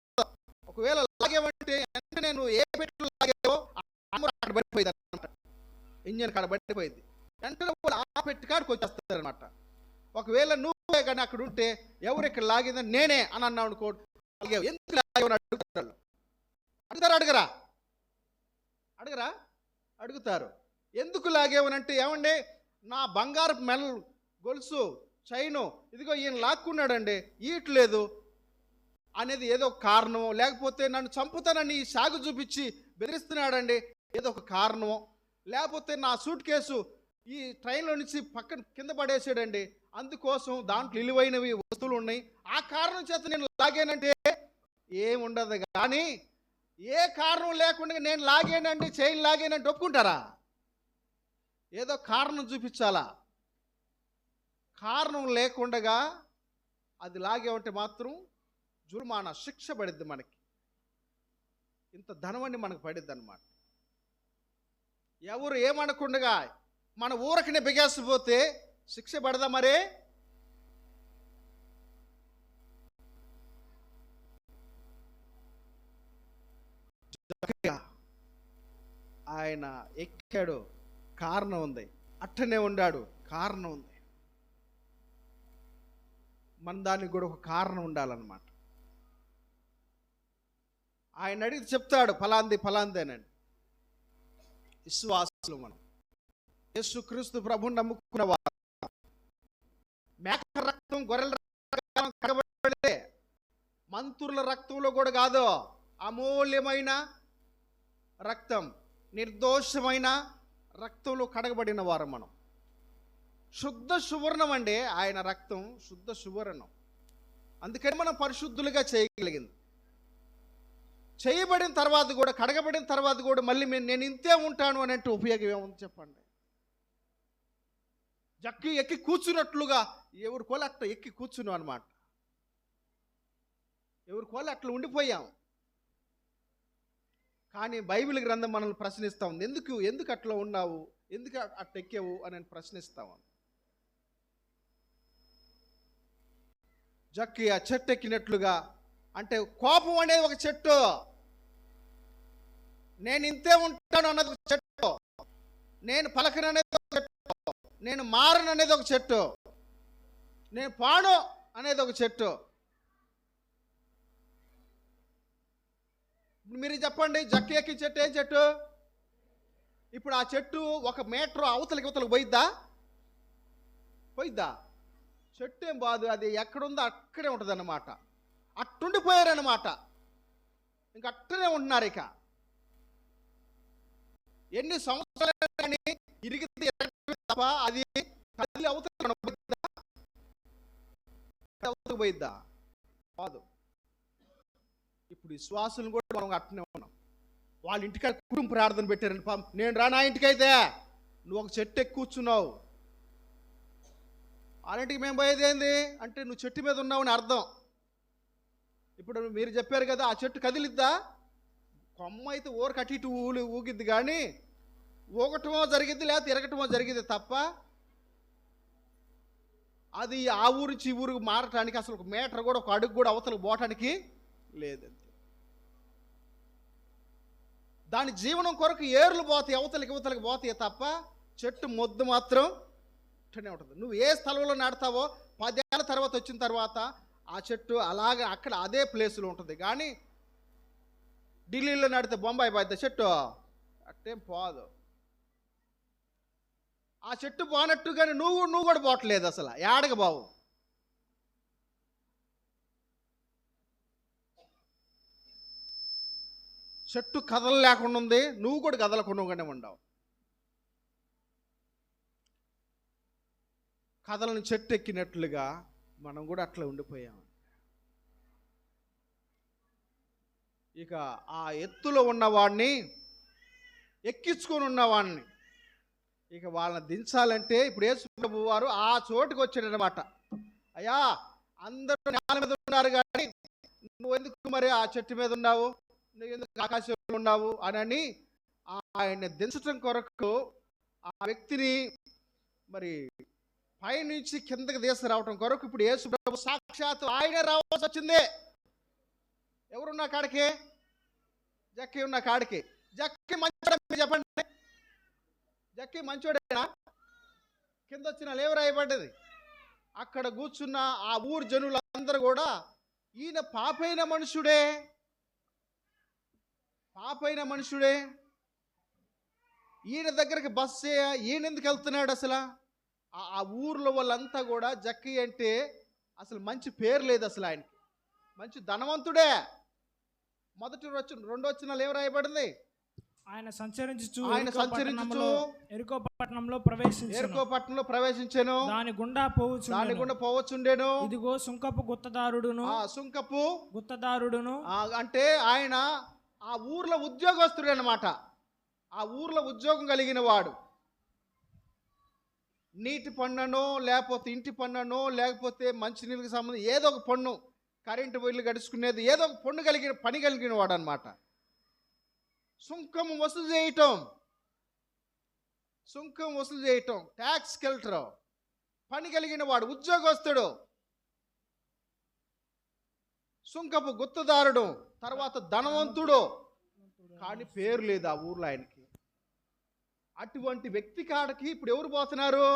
ఒకవేళ లాగేమంటే అంటే నేను ఏ పెట్టిలో కాడ పడిపోయింది అనమాట. ఇంజన్ కాడ పడిపోయింది. వెంటనే వాళ్ళు ఆ పెట్టి కాడికి వచ్చేస్తారనమాట. ఒకవేళ నువ్వే కానీ అక్కడ ఉంటే ఎవరు ఇక్కడ లాగిందని నేనే అని అన్నావు అనుకో, ఎందుకు లాగేవని అడుగుతారు. అడుగుతారా? అడుగుతారు. ఎందుకు లాగేవనంటే, ఏమండి నా బంగారపు మెడల్ గొలుసు చైను ఇదిగో ఈయన లాక్కున్నాడండి, ఈయట్లేదు అనేది ఏదో ఒక కారణం, లేకపోతే నన్ను చంపుతానని సాగు చూపించి బెదిరిస్తున్నాడండి ఏదో ఒక కారణం, లేకపోతే నా సూట్ కేసు ఈ ట్రైన్లో నుంచి పక్కన కింద పడేసాడండి, అందుకోసం దాంట్లో విలువైనవి వస్తువులు ఉన్నాయి, ఆ కారణం చేత నేను లాగానంటే ఏముండదు. కానీ ఏ కారణం లేకుండా నేను లాగానండి, చైన్ లాగానంటే ఒప్పుకుంటారా? ఏదో కారణం చూపించాలా. కారణం లేకుండా అది లాగేమంటే మాత్రం జుర్మానా, శిక్ష పడిద్ది మనకి. ఇంత ధనమని మనకు పడిద్ది అన్నమాట. ఎవరు ఏమనకుండా మన ఊరకనే బిగేసిపోతే శిక్ష పడదా? మరే ఆయన ఎక్కాడు, కారణం ఉంది. అట్టనే ఉండాడు, కారణం ఉంది. మన దానికి కూడా ఒక కారణం ఉండాలన్నమాట. ఆయన అడిగి చెప్తాడు ఫలాందేనండి. విశ్వాసులు మనం యేసుక్రీస్తు ప్రభువుని నమ్ముకున్న వారు. మేక రక్తం, గొర్రెల రక్తం కడగబడే, మంత్రుల రక్తంలో కూడా కాదు, అమూల్యమైన రక్తం, నిర్దోషమైన రక్తంలో కడగబడిన వారు మనం. శుద్ధ సువర్ణం అండి ఆయన రక్తం, శుద్ధ సువర్ణం. అందుకని మనం పరిశుద్ధులుగా చేయగలిగింది. చేయబడిన తర్వాత కూడా, కడగబడిన తర్వాత కూడా మళ్ళీ నేను ఇంతే ఉంటాను అని అంటే ఉపయోగం ఏముంది చెప్పండి? ఎక్కి కూర్చున్నట్లుగా ఎవరి కోళ్ళు అట్లా ఎక్కి కూర్చున్నాం అనమాట. ఎవరి కోళ్ళు అట్లా ఉండిపోయాం. కానీ బైబిల్ గ్రంథం మనల్ని ప్రశ్నిస్తూ ఉంది. ఎందుకు అట్లా ఉన్నావు, ఎందుకు అట్లా ఎక్కావు అని ప్రశ్నిస్తాము. జక్కి ఆ చెట్టు ఎక్కినట్లుగా, అంటే కోపం అనేది ఒక చెట్టు, నేను ఇంతే ఉంటాను అన్నది ఒక చెట్టు, నేను పలకను అనేది ఒక చెట్టు, నేను మారను అనేది ఒక చెట్టు, నేను పాను అనేది ఒక చెట్టు. మీరు చెప్పండి, జక్కి ఎక్కి చెట్టు ఏం చెట్టు? ఇప్పుడు ఆ చెట్టు 1 మీటర్ అవతలకి పోయిద్దా? చెట్టు ఏం బాదు, అది ఎక్కడుందో అక్కడే ఉంటుంది అన్నమాట. అట్టుండిపోయారన్నమాట. ఇంక అట్టనే ఉంటున్నారు. ఇక ఎన్ని సంవత్సరాలు కానీ ఇరిగితే తప్ప అది కదిలి అవతల పోయిద్దా? కాదు. ఇప్పుడు విశ్వాసులు కూడా మనం అట్టనే ఉన్నాం. వాళ్ళ ఇంటికాడ కుటుంబ ప్రార్థన పెట్టారని, నేను రానా ఇంటికైతే నువ్వు ఒక చెట్టు ఎక్కి కూర్చున్నావు, అలాంటికి మేము పోయేది ఏంది అంటే నువ్వు చెట్టు మీద ఉన్నావని అర్థం. ఇప్పుడు మీరు చెప్పారు కదా, ఆ చెట్టు కదిలిద్దా? కొమ్మ అయితే ఊరికి అటు ఇటు ఊగిద్ది, కానీ ఊగటమో జరిగిద్ది, లేకపోతే ఎరగటమో జరిగిద్ది తప్ప అది ఆ ఊరు నుంచి ఈ ఊరికి మారటానికి అసలు 1 మీటర్ కూడా, 1 అడుగు కూడా అవతలకు పోవటానికి లేదంతే. దాని జీవనం కొరకు ఏర్లు పోతాయి, అవతలకి పోతాయి తప్ప చెట్టు మొద్దు మాత్రం అట్టనే ఉంటుంది. నువ్వు ఏ స్థలంలో నాటుతావో 10 ఏళ్ళ తర్వాత వచ్చిన తర్వాత ఆ చెట్టు అలాగే అక్కడ అదే ప్లేస్లో ఉంటుంది. కానీ ఢిల్లీలో నాటితే బొంబాయి పోద్ది చెట్టు, అట్టేం పోదు. ఆ చెట్టు పోనట్టుగానే నువ్వు కూడా పోవట్లేదు అసలు, ఏడగ బావు. చెట్టు కథలు లేకుండా ఉంది, నువ్వు కూడా కదలకుండానే ఉండవు. కథలను చెట్టు ఎక్కినట్లుగా మనం కూడా అట్లా ఉండిపోయాం. ఇక ఆ ఎత్తులో ఉన్నవాడిని, ఎక్కించుకొని ఉన్నవాడిని, ఇక వాళ్ళని దించాలంటే ఇప్పుడు యేసు ప్రభు వారు ఆ చోటుకు వచ్చాడనమాట. అయ్యా అందరూ నేల మీద ఉన్నారు కానీ నువ్వు ఎందుకు మరి ఆ చెట్టు మీద ఉన్నావు, నువ్వు ఎందుకు ఆకాశంలో ఉన్నావు అని ఆయన్ని దించటం కొరకు ఆ వ్యక్తిని మరి పైనుంచి కిందకి తీసుకురావటం కొరకు ఇప్పుడు యేసు ప్రభు సాక్షాత్తు ఆయనే రావాల్సి వచ్చింది. ఎవరున్న కాడికి? జక్కి ఉన్న కాడికి. జక్కీ మంచోడే మీరు చెప్పండి, జక్కీ మంచోడేనా? కింద వచ్చిన లేవు రాయబడ్డది. అక్కడ కూర్చున్న ఆ ఊరు జనులందరూ కూడా ఈయన పాపైన మనుషుడే, పాపైన మనుషుడే, ఈయన దగ్గరికి బస్సే, ఈయన ఎందుకు వెళ్తున్నాడు అసలు? ఆ ఊర్లో వాళ్ళంతా కూడా జక్కీ అంటే అసలు మంచి పేరు లేదు అసలు ఆయనకి, మంచి ధనవంతుడే. మొదటి రెండో వచ్చిన ఏం రాయబడింది? ఆయన సంచరించుచు ఎరికో పట్టణంలో ప్రవేశించాను, దాని గుండా పోవచ్చుండేను. ఇదిగో సుంకపు గుత్తదారుడును అంటే ఆయన ఆ ఊర్లో ఉద్యోగస్తుడు అన్నమాట. ఆ ఊర్లో ఉద్యోగం కలిగిన వాడు. నీటి పన్నునో లేకపోతే ఇంటి పన్నునో లేకపోతే మంచినీళ్ళకి సంబంధం ఏదో ఒక పన్ను, కరెంటు బిల్లు గడుచుకునేది ఏదో ఒక పని కలిగిన వాడు అనమాట. సుంకం వసూలు చేయటం, ట్యాక్స్ కలెక్టర్, పని కలిగిన వాడు, ఉద్యోగస్తుడు, సుంకపు గుత్తదారుడు, తర్వాత ధనవంతుడు. కానీ పేరు లేదు ఆ ఊర్లో ఆయనకి. అటువంటి వ్యక్తి కాడికి ఇప్పుడు ఎవరు పోతున్నారు?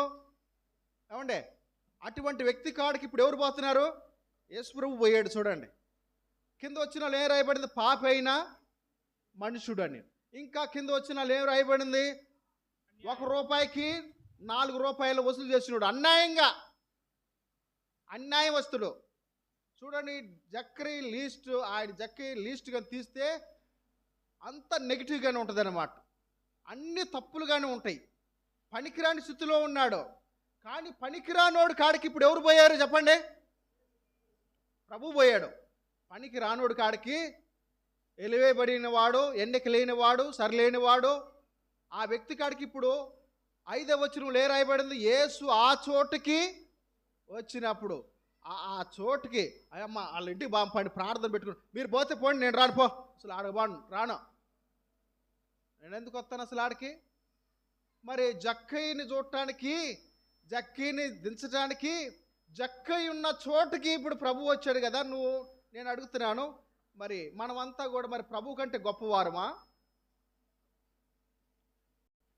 ఏమండే, అటువంటి వ్యక్తి కాడికి ఇప్పుడు ఎవరు పోతున్నారు? యేసుప్రభు పోయాడు. చూడండి, కింద వచ్చిన ఏం రాయబడింది? పాపైన మనుషుడు అని. ఇంకా కింద వచ్చిన ఏం రాయబడింది? 1 రూపాయికి 4 రూపాయలు వసూలు చేసినాడు, అన్యాయవస్తుడు. చూడండి, జక్కీ లీస్ట్ కానీ తీస్తే అంత నెగిటివ్గానే ఉంటుంది అన్నమాట. అన్ని తప్పులుగానే ఉంటాయి. పనికిరాని స్థితిలో ఉన్నాడు. కానీ పనికిరానోడు కాడికి ఇప్పుడు ఎవరు పోయారు చెప్పండి? ప్రభు పోయాడు. పనికి రానోడు కాడికి, ఎలివేయబడిన వాడు, ఎన్నిక లేనివాడు, సరిలేనివాడు, ఆ వ్యక్తి కాడికి ఇప్పుడు 5వ వచనంలో రాయబడింది? యేసు ఆ చోటుకి వచ్చినప్పుడు, ఆ చోటుకి అయ్యమ్మ వాళ్ళ ఇంటికి పంపండి, ప్రార్థన పెట్టుకుని మీరు పోతే పోండి, నేను రాను, పో అసలు రాను, నేను ఎందుకు వస్తాను అసలు ఆడికి? మరి జక్కయ్యని చూడటానికి, జక్కయ్యని దించడానికి, జక్కయ్య ఉన్న చోటుకి ఇప్పుడు ప్రభు వచ్చాడు కదా. నేను అడుగుతున్నాను, మరి మనమంతా కూడా మరి ప్రభు కంటే గొప్పవారమా?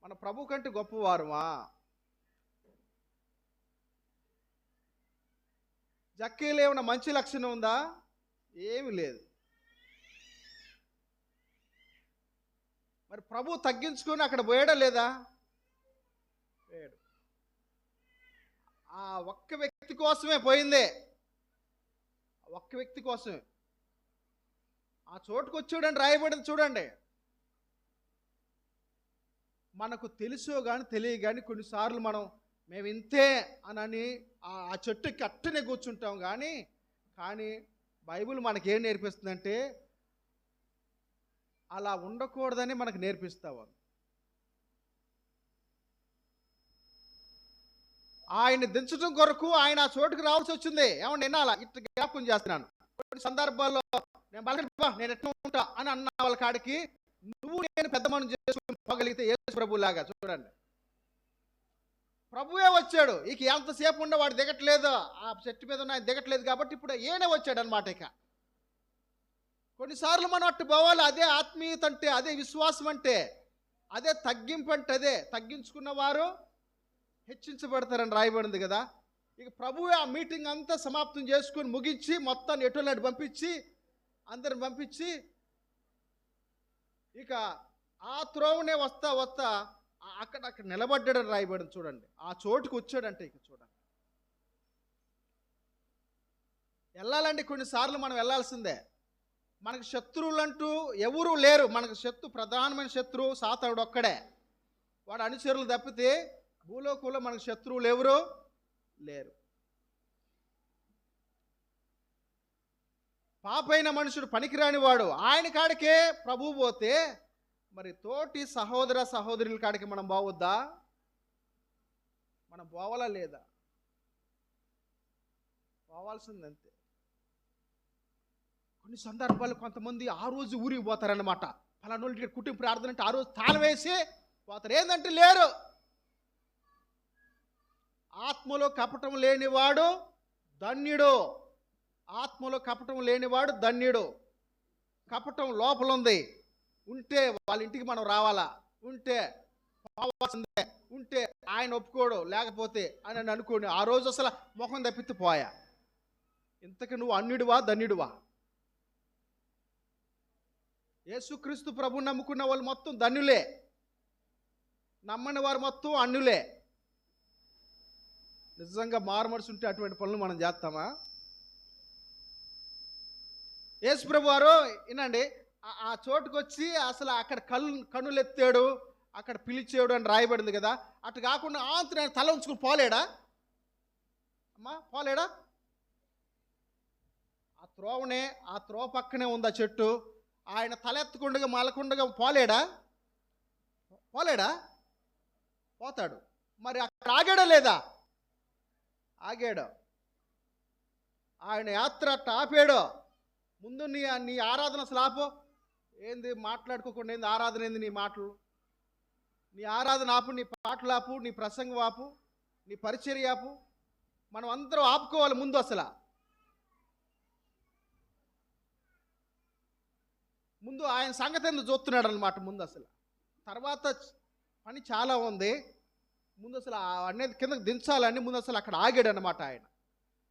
మన ప్రభు కంటే గొప్పవారమా? జక్కయ్యలో ఏమైనా మంచి లక్షణం ఉందా? ఏమి లేదు. మరి ప్రభు తగ్గించుకొని అక్కడ పోయాడా లేదా? పోయాడు. ఆ ఒక్క వ్యక్తి కోసమే పోయిందే, ఒక్క వ్యక్తి కోసమే ఆ చోటుకు వచ్చాడని రాయబడింది. చూడండి, మనకు తెలుసో కానీ తెలియ కానీ కొన్నిసార్లు మేము ఇంతే అని ఆ చెట్టుకి అట్టనే కూర్చుంటాం. కానీ బైబిల్ మనకేం నేర్పిస్తుందంటే అలా ఉండకూడదని మనకు నేర్పిస్తావు. ఆయన్ని దించడం కొరకు ఆయన ఆ చోటుకు రావాల్సి వచ్చింది. ఏమంటే వినాలా? ఇట్లా జ్ఞాపకం చేస్తున్నాను. కొన్ని సందర్భాల్లో నేను ఎట్లా ఉంటా అని అన్న వాళ్ళ కాడికి నువ్వు నేను పెద్ద మనం చేసుకుని పోగలిగితే యేసు ప్రభు లాగా. చూడండి, ప్రభువే వచ్చాడు. ఇక ఎంతసేపు ఉండే వాడు దిగట్లేదు, ఆ చెట్టు మీద ఉన్న దిగట్లేదు కాబట్టి ఇప్పుడు ఈయనే వచ్చాడు అనమాట. ఇక కొన్నిసార్లు మనం అట్టు పోవాలి. అదే ఆత్మీయత అంటే, అదే విశ్వాసం అంటే, అదే తగ్గింపు అంటే. అదే తగ్గించుకున్న వారు హెచ్చించబడతారని రాయబడింది కదా. ఇక ప్రభువే ఆ మీటింగ్ అంతా సమాప్తం చేసుకుని ముగించి మొత్తాన్ని ఎటులాంటి పంపించి అందరిని పంపించి ఇక ఆ త్రోవనే వస్తా అక్కడ నిలబడ్డాడని రాయబడింది. చూడండి, ఆ చోటుకు వచ్చాడంటే ఇక చూడండి, వెళ్ళాలండి. కొన్నిసార్లు మనం వెళ్ళాల్సిందే. మనకు శత్రువులంటూ ఎవరూ లేరు. మనకు ప్రధానమైన శత్రువు సాతానుడు ఒక్కడే. వాడు అనుచరులు తప్పితే భూలోకంలో మనకు శత్రువులు ఎవరు లేరు. పాపైన మనుషుడు, పనికిరాని వాడు, ఆయన కాడికే ప్రభువు పోతే మరి తోటి సహోదర సహోదరుల కాడికి మనం బావొద్దా? మనం పోవాలా లేదా? పోవాల్సిందంతే. కొన్ని సందర్భాలు కొంతమంది ఆ రోజు ఊరికి పోతారన్నమాట. ఫలానోళ్ళ కుటుంబ ప్రార్థన అంటే ఆ రోజు తాళం వేసి పోతారు. ఏంటంటే లేరు. ఆత్మలో కపటం లేనివాడు ధన్యుడు. ఆత్మలో కపటం లేనివాడు ధన్యుడు. కపటం లోపల ఉంది, ఉంటే వాళ్ళ ఇంటికి మనం రావాలా, ఉంటే పోవాల్సిందే, ఉంటే ఆయన ఒప్పుకోడు, లేకపోతే అని అనుకోని ఆ రోజు అసలు ముఖం తప్పితే పోయా. ఇంతకు నువ్వు అన్యుడివా ధన్యుడివా? యేసుక్రీస్తు ప్రభు నమ్ముకున్న వాళ్ళు మొత్తం ధన్యులే, నమ్మని వారు మొత్తం అన్యులే. నిజంగా మారుమనసు ఉంటే అటువంటి పనులు మనం చేస్తామా? యేసు ప్రభు వారు వినండి, ఆ చోటుకు వచ్చి అసలు అక్కడ కన్నులు ఎత్తాడు, అక్కడ పిలిచాడు అని రాయబడింది కదా. అటు కాకుండా ఆయన తల ఉంచుకుని పోలేడా అమ్మా? పోలేడా? ఆ త్రోవ పక్కనే ఉంది ఆ చెట్టు. ఆయన తలెత్తకుండగా మలకుండగా పోలేడా? పోతాడు. మరి అక్కడ ఆగాడా లేదా? ఆగాడు. ఆయన యాత్ర ఆపాడు. ముందు నీ ఆరాధన అసలు ఆపు. ఏంది మాట్లాడుకోకుండా ఏంది ఆరాధన? ఏంది నీ మాటలు? నీ ఆరాధన ఆపు, నీ పాటలు ఆపు, నీ ప్రసంగం ఆపు, నీ పరిచర్య ఆపు. మనం అందరం ఆపుకోవాలి ముందు. అసలు ముందు ఆయన సంగతి ఎందుకు చూస్తున్నాడు అనమాట ముందు. అసలు తర్వాత పని చాలా ఉంది. ముందు అసలు అనేది కిందకు దించాలని ముందు అసలు అక్కడ ఆగాడు అనమాట ఆయన.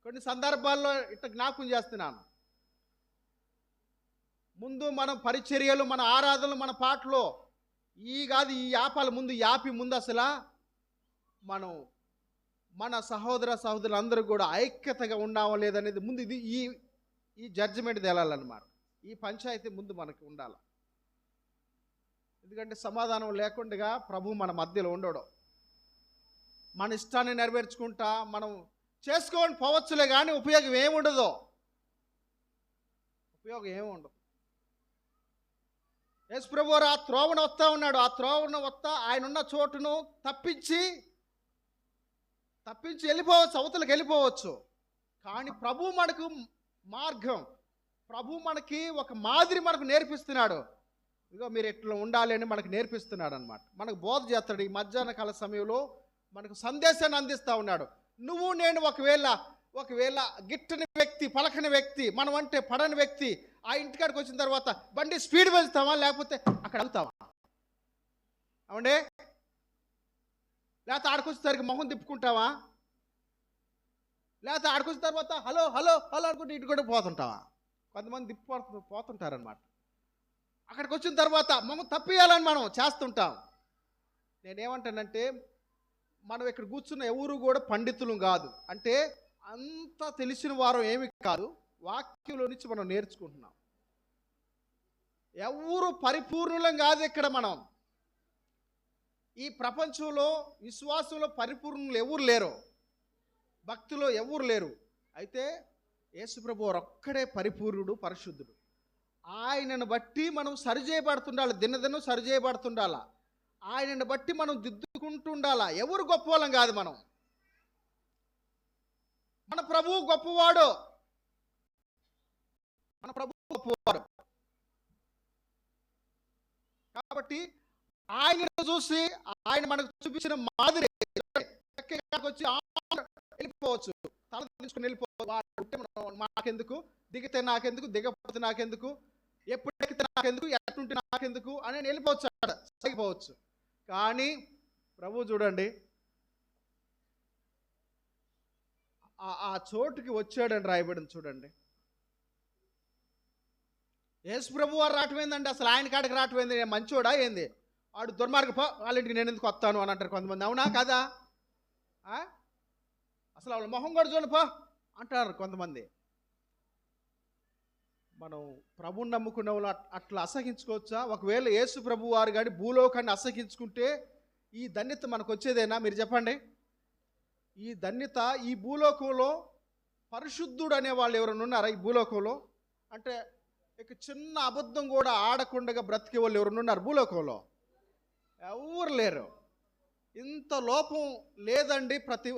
కొన్ని సందర్భాల్లో ఇట్లా జ్ఞాపకం చేస్తున్నాను. ముందు మనం పరిచర్యలు, మన ఆరాధనలు, మన పాటలు ఈ యాపాల ముందు యాపి ముందు అసలు మనం మన సహోదరులు అందరూ కూడా ఐక్యతగా ఉన్నామో లేదనేది ముందు ఇది ఈ జడ్జిమెంట్ తేలాలన్నమాట. ఈ పంచాయతీ ముందు మనకి ఉండాలి. ఎందుకంటే సమాధానం లేకుండా ప్రభు మన మధ్యలో ఉండడు. మన ఇష్టాన్ని నెరవేర్చుకుంటా మనం చేసుకోని పోవచ్చులే, కానీ ఉపయోగం ఏముండదు. యేసు ప్రభు ఆ త్రోవను వస్తా ఉన్నాడు. ఆ త్రోవను వస్తా ఆయన ఉన్న చోటును తప్పించి వెళ్ళిపోవచ్చు, అవతలకు వెళ్ళిపోవచ్చు. కానీ ప్రభు మనకు మార్గం, ప్రభు మనకి ఒక మాదిరి మనకు నేర్పిస్తున్నాడు. ఇదిగో మీరు ఎట్లా ఉండాలి అని మనకు నేర్పిస్తున్నాడు అనమాట. మనకు బోధ చేస్తాడు. ఈ మధ్యాహ్న కాల సమయంలో మనకు సందేశాన్ని అందిస్తూ ఉన్నాడు. నువ్వు నేను ఒకవేళ గిట్టని వ్యక్తి, పలకని వ్యక్తి, మనం అంటే పడని వ్యక్తి, ఆ ఇంటికాడికి వచ్చిన తర్వాత బండి స్పీడ్ వెళ్తావా లేకపోతే అక్కడ వెళ్తావా? అవునండి? లేకపోతే ఆడుకొచ్చేసరికి మొహం తిప్పుకుంటావా? లేకపోతే ఆడుకొచ్చిన తర్వాత హలో హలో హలో అనుకుంటే ఇటు కూడా పోతుంటావా? కొంతమంది పోతుంటారనమాట. అక్కడికి వచ్చిన తర్వాత మొహం తప్పియాలని మనం చేస్తుంటాం. నేనేమంటానంటే, మనం ఇక్కడ కూర్చున్న ఎవరు కూడా పండితులు కాదు, అంటే అంత తెలిసిన వారు ఏమి కాదు. వాక్యంలో నుంచి మనం నేర్చుకుంటున్నాం. ఎవరు పరిపూర్ణులం కాదు ఇక్కడ. మనం ఈ ప్రపంచంలో విశ్వాసంలో పరిపూర్ణులు ఎవరు లేరు, భక్తులు ఎవరు లేరు. అయితే యేసుప్రభు ఒక్కడే పరిపూర్ణుడు, పరిశుద్ధుడు. ఆయనను బట్టి మనం సరిచేయబడుతుండాలి, దినదినం సరిచేయబడుతుండాలా. ఆయనను బట్టి మనం దిద్దుకుంటుండాలా. ఎవరు గొప్పవాళ్ళం కాదు మనం. మన ప్రభువు గొప్పవాడు, మన ప్రభువు గొప్పవాడు. కాబట్టి ఆయనను చూసి ఆయన మనకు చూపించిన మాదిరి వచ్చి వెళ్ళిపోవచ్చు, తల తీసుకుని వెళ్ళిపోవచ్చు. నాకెందుకు, దిగితే నాకెందుకు, దిగపోతే నాకెందుకు, ఎప్పుడు ఎక్కితే నాకెందుకు, ఎట్టుంటే నాకెందుకు అని వెళ్ళిపోవచ్చు, సాగిపోవచ్చు. కానీ ప్రభు చూడండి, ఆ చోటుకి వచ్చాడని రాయబడింది. చూడండి, యేసు ప్రభు వారు రావటమైందండి. అసలు ఆయన కాడికి రావటమైంది. నేను మంచోడా ఏంది, వాడు దుర్మార్గ వాళ్ళ ఇంటికి నేను ఎందుకు వస్తాను అని అంటారు కొంతమంది. అవునా కదా? అసలు వాళ్ళ మొహం కూడా చూడపో అంటారు కొంతమంది. మనం ప్రభుని నమ్ముకున్న వాళ్ళు అట్లా అసహించుకోవచ్చా? ఒకవేళ యేసు ప్రభు వారు కానీ భూలోకాన్ని అసహించుకుంటే ఈ ధన్యత మనకు వచ్చేదేనా? మీరు చెప్పండి. ఈ ధన్యత ఈ భూలోకంలో పరిశుద్ధుడు అనే వాళ్ళు ఎవరైనా ఉన్నారా ఈ భూలోకంలో? అంటే ఇక చిన్న అబద్ధం కూడా ఆడకుండా బ్రతికే వాళ్ళు ఎవరైనా ఉన్నారు భూలోకంలో? ఎవరు లేరు. ఇంత లోపం లేదండి ప్రతి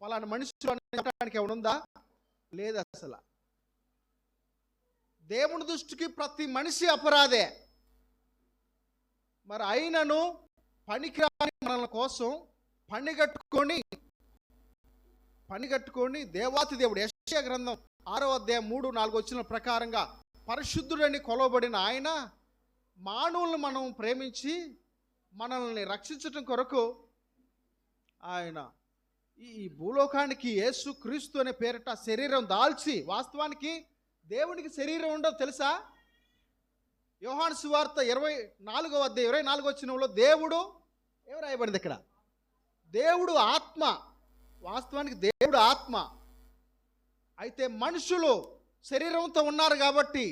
పలానా మనిషి అనడానికి ఏమైనా ఉందా? లేదు అసలు. దేవుని దృష్టికి ప్రతి మనిషి అపరాధే. మరి అయినను పనికిరాని మనల కోసం పనిగట్టుకొని దేవాతి దేవుడు యెషయా గ్రంథం 6వ అధ్యాయం 3-4 వచ్చిన ప్రకారంగా పరిశుద్ధుడని కొలవబడిన ఆయన మానవులను మనం ప్రేమించి మనల్ని రక్షించటం కొరకు ఆయన ఈ భూలోకానికి యేసు క్రీస్తు అనే పేరిట శరీరం దాల్చి, వాస్తవానికి దేవునికి శరీరం ఉండదు తెలుసా? యోహాను సువార్త 24 వచనంలో దేవుడు ఏం రాయబడింది ఇక్కడ? దేవుడు ఆత్మ. వాస్తవానికి దేవుడు ఆత్మ. అయితే మనుషులు శరీరంతో ఉన్నారు కాబట్టి,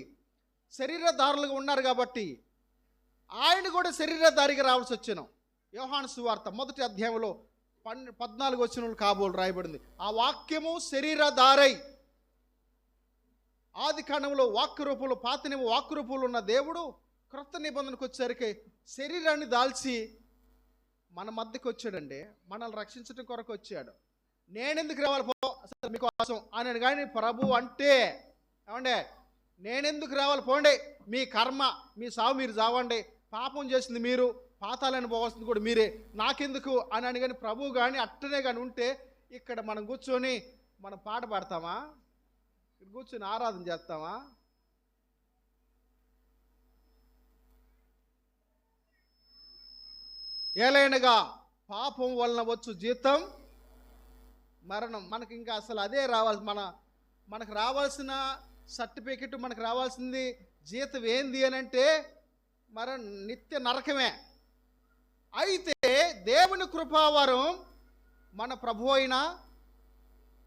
శరీరధారులుగా ఉన్నారు కాబట్టి ఆయన కూడా శరీరధారిగా రావాల్సి వచ్చాను. యోహాను సువార్త 1వ అధ్యాయంలో 14 వచనంలో కాబోలు రాయబడింది. ఆ వాక్యము శరీరధారై, ఆది కాండంలో వాక్య రూపంలో, పాతనేమో వాక్య రూపంలో ఉన్న దేవుడు క్రొత్త నిబంధనకు వచ్చేసరికి శరీరాన్ని దాల్చి మన మధ్యకి వచ్చాడండి. మనల్ని రక్షించడం కొరకు వచ్చాడు. నేనెందుకు రావాలి పో అసలు మీకోసం అని కానీ ప్రభు అంటే, ఏమండే నేనెందుకు రావాలి పోండి, మీ కర్మ మీ సావు మీరు చావండి, పాపం చేసింది మీరు, పాతాలని పోవాల్సింది కూడా మీరే, నాకెందుకు అని కానీ ప్రభు కానీ అట్టనే కానీ ఉంటే ఇక్కడ మనం కూర్చొని మనం పాట పాడతామా? ఇక్కడ కూర్చొని ఆరాధన చేస్తామా? ఏలైనగా పాపం వలన వచ్చు జీతం మరణం. మనకి ఇంకా అసలు అదే రావాలి. మనకు రావాల్సిన సర్టిఫికెట్, మనకు రావాల్సింది జీతం ఏంది అని అంటే నిత్య నరకమే. అయితే దేవుని కృపావరం మన ప్రభు అయిన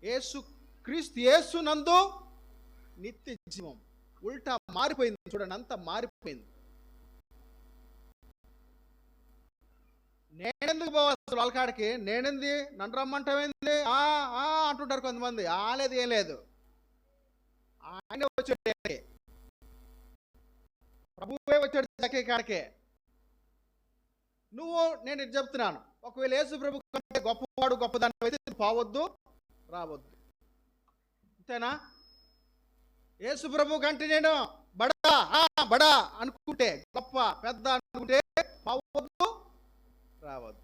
యేసు క్రీస్తు యేసునందు నిత్య జీవం. ఉల్టా మారిపోయింది చూడండి, అంతా మారిపోయింది. నేనెందుకు పోవాలి వాళ్ళ కాడికి, నేనెంది నన్ను రమ్మంటావేంది అంటుంటారు కొంతమంది. ఆలేదు ఏం లేదు, ఆయన వచ్చాడు, ప్రభువే వచ్చాడు జక్కయ్య కాడికే. నేను ఇది చెప్తున్నాను, ఒకవేళ యేసు ప్రభు కంటే గొప్పవాడు గొప్పదాన్ని అయితే పోవద్దు రావద్దు, అంతేనా? యేసు ప్రభు కంటే నేను బడా అనుకుంటే, గొప్ప పెద్ద అనుకుంటే పోవద్దు రావద్దు.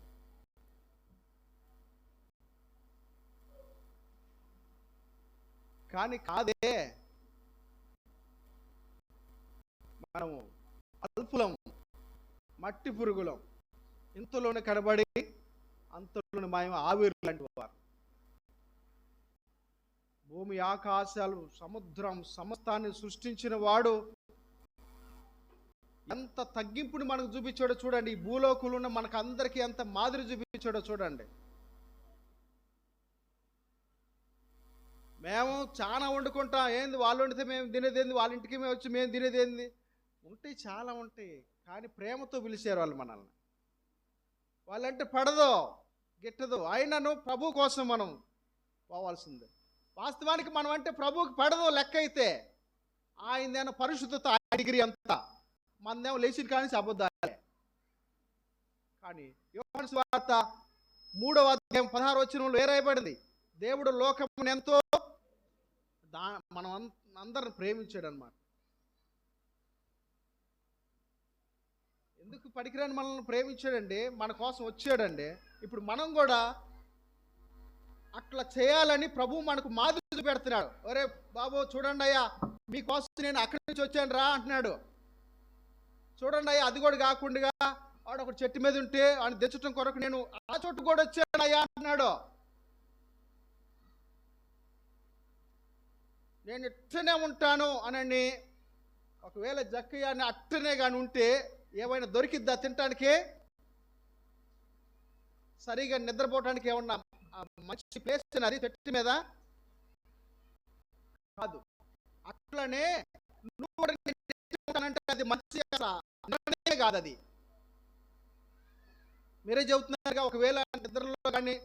కానీ కాదే, మనము అల్పులం, మట్టి పురుగులం, ఇంతలోనే కనబడి అంతలోనే మాయం ఆవిరి లాంటి వారు. భూమి ఆకాశాలు సముద్రం సమస్తాన్ని సృష్టించిన వాడు ఎంత తగ్గింపుని మనకు చూపించాడో చూడండి. ఈ భూలోకులు ఉన్న మనకు అందరికీ ఎంత మాదిరి చూపించాడో చూడండి. మేము చాలా వండుకుంటాం, ఏంది వాళ్ళు వండితే మేము తినేదేంది, వాళ్ళ ఇంటికి మేము వచ్చి మేము తినేదేంది, ఉంటాయి చాలా ఉంటాయి. కానీ ప్రేమతో పిలిచారు వాళ్ళు మనల్ని. వాళ్ళంటే పడదో గిట్టదు, అయినను ప్రభు కోసం మనం పోవాల్సిందే. వాస్తవానికి మనం అంటే ప్రభువుకి పడదో లెక్క అయితే, ఆయనదేమో పరిశుద్ధత డిగ్రీ అంతా, మనదేమో లేచిన కానీ అబద్ధాలే. కానీ యోహాను సువార్త 3వ అధ్యాయం 16వ వచనంలో రాయబడింది, దేవుడు లోకమును ఎంతో మనం అందరిని ప్రేమించాడు అన్నమాట. ఎందుకు పనికిరాని మనల్ని ప్రేమించాడండి, మన కోసం వచ్చాడండి. ఇప్పుడు మనం కూడా అట్లా చేయాలని ప్రభు మనకు మాదిరి పెడుతున్నాడు. ఒరే బాబు చూడండి అయ్యా, మీకోసం నేను అక్కడి నుంచి వచ్చాను రా అంటున్నాడు. చూడండి అయ్యా, అది కూడా కాకుండా వాడు ఒక చెట్టు మీద ఉంటే ఆయన తెచ్చటం కొరకు నేను ఆ చోటు కూడా వచ్చాను అయ్యా అంటున్నాడు. నేను ఇట్టనే ఉంటాను అని ఒకవేళ జక్కయ్యాన్ని అట్టనే కానీ ఉంటే ఏమైనా దొరికిద్దా తినటానికి? సరిగా నిద్రపోవటానికి ఏమన్నా మంచి ప్లేస్ అది చెట్టు మీద కాదు. అట్లనే నువ్వు కూడా అంటే అది మంచి కాదు. అది మీరే చెబుతున్నారుగా, ఒకవేళ నిద్రలో కానీ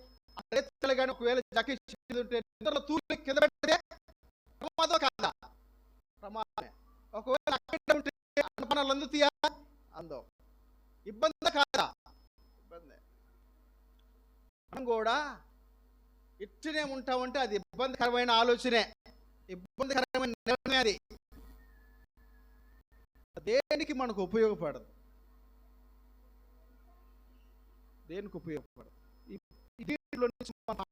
కానీ ఒకవేళ జక్కయ్య ఉంటే నిద్రలో తూలి కింద పెడితే ప్రమాదం కాదా? ప్రమాదమే. ఒకవేళ అక్కడ ఉంటే అన్నపనాలు అందుతాయా? అందో. ఇబ్బంది కాదా? ఇబ్బంది. మనం కూడా ఇట్టనే ఉంటామంటే అది ఇబ్బందికరమైన ఆలోచనే, ఇబ్బందికరమైన నిర్ణయం. అది దేనికి మనకు ఉపయోగపడదు, దేనికి ఉపయోగపడదు. వీటిలో నుంచి మనం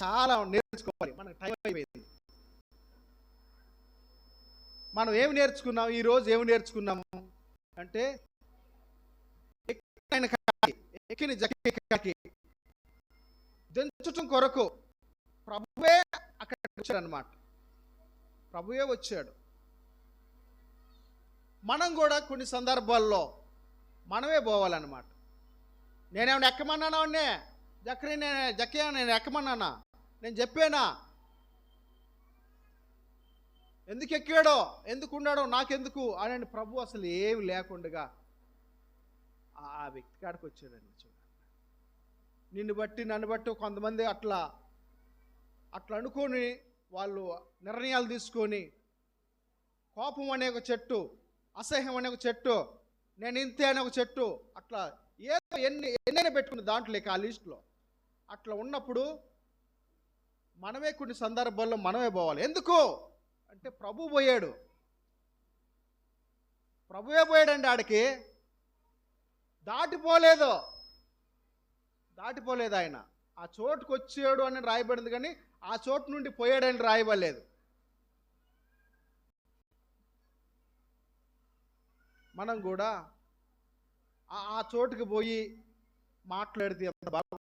చాలా నేర్చుకోవాలి. మనకు టైం అయిపోయింది. మనం ఏమి నేర్చుకున్నాం ఈరోజు? ఏమి నేర్చుకున్నాము? అంటే ఎక్కిన కాకి, ఎక్కిన జక్కి దించటం కొరకు ప్రభువే అక్కడికి వచ్చాడనమాట. ప్రభువే వచ్చాడు. మనం కూడా కొన్ని సందర్భాల్లో మనమే పోవాలన్నమాట. నేనేమైనా ఎక్కమన్నానా అన్నే జక్కయ్య నేను ఎక్కమన్నానా? నేను చెప్పానా? ఎందుకు ఎక్కాడో ఎందుకు ఉన్నాడో నాకెందుకు అని ప్రభు అసలు ఏమి లేకుండా ఆ వ్యక్తి కాడికి వచ్చాడండి. చూడండి, నిన్ను బట్టి నన్ను బట్టి కొంతమంది అట్లా అనుకొని వాళ్ళు నిర్ణయాలు తీసుకొని కోపం అనే ఒక చెట్టు, అసహ్యం అనే ఒక చెట్టు, నేను ఇంతే అనే ఒక చెట్టు, అట్లా ఏదో ఎన్నైనా పెట్టుకుని దాంట్లో ఆ లిస్టులో అట్లా ఉన్నప్పుడు మనమే కొన్ని సందర్భాల్లో మనమే పోవాలి. ఎందుకు అంటే ప్రభు పోయాడు. ప్రభువే పోయాడండి. ఆడికి దాటిపోలేదు ఆయన. ఆ చోటుకు వచ్చాడు అని రాయబడింది, కానీ ఆ చోటు నుండి పోయాడని రాయబడలేదు. మనం కూడా ఆ చోటుకి పోయి మాట్లాడితే ఎంత బాగా,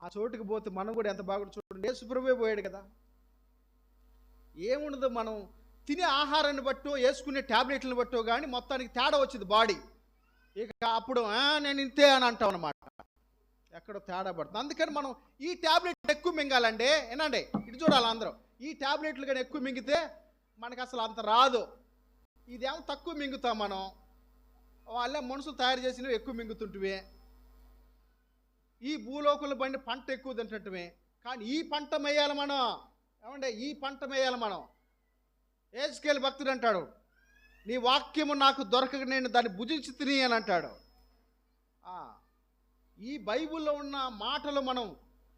ఆ చోటుకి పోతే మనం కూడా ఎంత బాగా చూడండి. యేసుప్రభువే పోయాడు కదా. ఏముండదు, మనం తినే ఆహారాన్ని బట్టో వేసుకునే ట్యాబ్లెట్లను బట్టో కానీ మొత్తానికి తేడా వచ్చింది బాడీ. ఇక అప్పుడు నేను ఇంతే అని అంటాం అన్నమాట. ఎక్కడో తేడా పడుతుంది. అందుకని మనం ఈ ట్యాబ్లెట్ ఎక్కువ మింగాలండి. ఏనండి, ఇటు చూడాలి అందరూ. ఈ ట్యాబ్లెట్లు కానీ ఎక్కువ మింగితే మనకు అసలు అంత రాదు. ఇదేమో తక్కువ మింగుతాం మనం. వాళ్ళే మనుషులు తయారు చేసినవి ఎక్కువ మింగుతుంటివే. ఈ భూలోకుల బండి పంట ఎక్కువ తింటుంటివే. కానీ ఈ పంట మేయాలి మనం. ఏమంటే ఈ పంట మేయాలి మనం. ఏజ్కేలు భక్తుడు అంటాడు, నీ వాక్యము నాకు దొరకక నేను దాన్ని భుజించి తిని అని అంటాడు. ఈ బైబిల్లో ఉన్న మాటలు మనం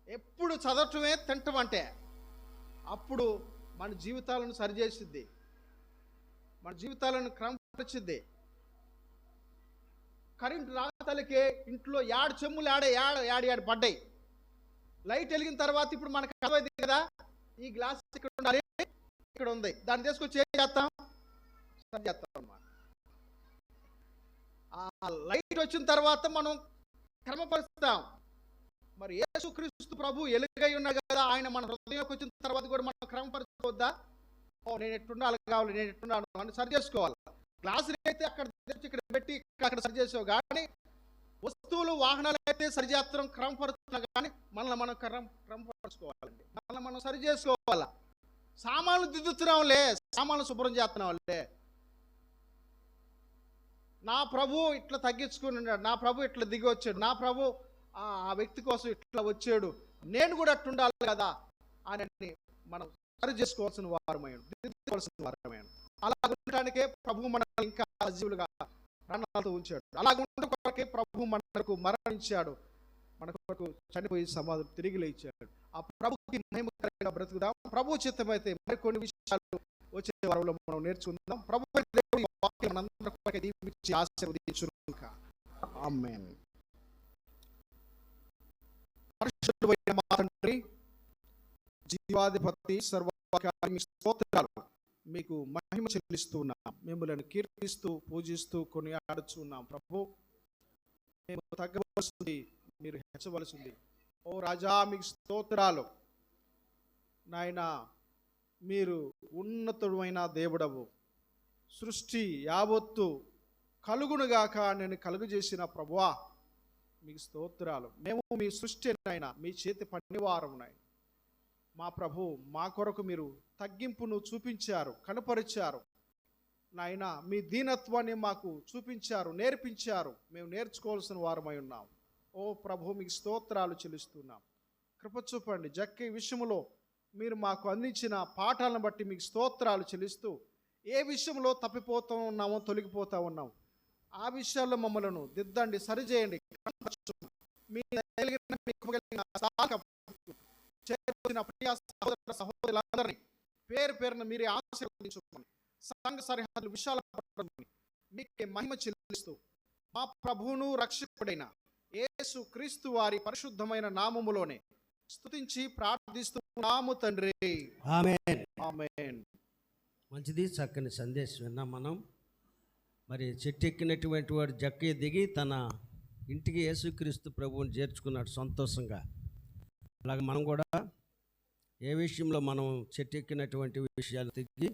ఎప్పుడు చదవటమే తింటమంటే అప్పుడు మన జీవితాలను సరిచేసిద్ది, మన జీవితాలను క్రమపరిచిద్ది. కరెంటు రాతలకే ఇంట్లో ఏడు చెమ్ములు ఏడు పడ్డాయి. లైట్ వెలిగిన తర్వాత ఇప్పుడు మనకు అర్థమైంది కదా, ఈ గ్లాస్ ఇక్కడ ఉండాలి, ఇక్కడ ఉంది, దాన్ని తీసుకొచ్చి ఏం చేస్తాం, సరి చేస్తాం అన్నమాట. ఆ లైట్ వచ్చిన తర్వాత మనం క్రమపరుస్తాం. మరి యేసుక్రీస్తు ప్రభు ఎలుగై ఉన్నాడు కదా, ఆయన మన హృదయంలోకి వచ్చిన తర్వాత కూడా మనం క్రమపరచుకోవద్దా? నేను ఎట్టుండాలి కావాలి, నేను ఎట్టున్నాను అని సరి చేసుకోవాలి. గ్లాసులు అయితే అక్కడ ఇక్కడ పెట్టి అక్కడ సరి చేసావు, కానీ వస్తువులు వాహనాలు అయితే సరి చేస్తున్నాం, క్రమపరుస్తున్నాం. కానీ మనల్ని మనం క్రమపరచుకోవాలండి, మనల్ని మనం సరి చేసుకోవాలా. సామాన్లు దిద్దుతున్నాంలే, సామాన్లు శుభ్రం చేస్తున్నాంలే. నా ప్రభు ఇట్లా తగ్గించుకుని ఉన్నాడు, నా ప్రభు ఇట్లా దిగి వచ్చాడు, నా ప్రభు ఆ వ్యక్తి కోసం ఇట్లా వచ్చాడు, నేను కూడా అట్టుండాలి కదా అని మనం సరి చేసుకోవాల్సిన వారమైన, దిద్దుకోవాల్సిన వారమైన. అలా ఉండటానికే ప్రభు మనల్ని ఇంకా సజీవులుగా ప్రాణాలతో ఉంచాడు. అలాగ ఉండటం కొరకే ప్రభు మనకు మరణించాడు, మన కొరకు చనిపోయి సమాధులు తిరిగి లేచాడు. ఆ ప్రభుకి మహిమకరంగా బ్రతుకుదాం. ప్రభు చిత్తమైతే మరికొన్ని విషయాలు వచ్చే వారంలో మనం నేర్చుకుందాం. ప్రభు దేవుని వాక్యం మనందరికీ దీవించి ఆశీర్వదించుగాక. ఆమేన్. పరిశుద్ధుడైన మా తండ్రి, జీవాధిపతి, సర్వకారి స్తోత్రాలు మీకు మహిమ చెల్లిస్తున్నాం. మిమ్మల్ని కీర్తిస్తూ పూజిస్తూ కొనియాడుచున్నాం. ప్రభు, మేము తగ్గవలసింది, మీరు హెచ్చవలసింది. ఓ రాజా, మీకు స్తోత్రాలు. నాయన, మీరు ఉన్నతుడైన దేవుడవు. సృష్టి యావత్తు కలుగునుగాక నేను కలుగజేసిన ప్రభువా, మీకు స్తోత్రాలు. మేము మీ సృష్టి నాయన, మీ చేతి పనివారం నాయన. మా ప్రభు, మా కొరకు మీరు తగ్గింపును చూపించారు, కనపరిచారు నాయన. మీ దీనత్వాన్ని మాకు చూపించారు, నేర్పించారు. మేము నేర్చుకోవాల్సిన వారమై ఉన్నాం. ఓ ప్రభు, మీకు స్తోత్రాలు చెల్లిస్తున్నాం. కృప చూపండి. జక్కి విషయంలో మీరు మాకు అందించిన పాఠాలను బట్టి మీకు స్తోత్రాలు చెల్లిస్తూ, ఏ విషయంలో తప్పిపోతూ ఉన్నామో, తొలగిపోతూ ఉన్నాం, ఆ విషయాల్లో మమ్మలను దిద్దండి, సరిచేయండి. మీ చేసిన ప్రియ సహోదర సహోదరులందరినీ పేరు పేరున మీరే ఆశీర్వదించుకోండి. సంఘ సరిహద్దులు విశాలపరచండి. మీకే మహిమ చెల్లిస్తూ మా ప్రభువును రక్షకుడైన యేసు క్రీస్తు వారి పరిశుద్ధమైన నామములోనే స్తుతించి ప్రార్థిస్తున్నాము తండ్రి. ఆమేన్. ఆమేన్. మంచిది, చక్కని సందేశం విన్నాం మనం. మరి చెట్టు ఎక్కినటువంటి వాడు జక్క దిగి తన ఇంటికి యేసుక్రీస్తు ప్రభువుని చేర్చుకున్నాడు సంతోషంగా. అలాగే మనం కూడా ఏ విషయంలో మనం చెట్టు ఎక్కినటువంటి విషయాలు దిగి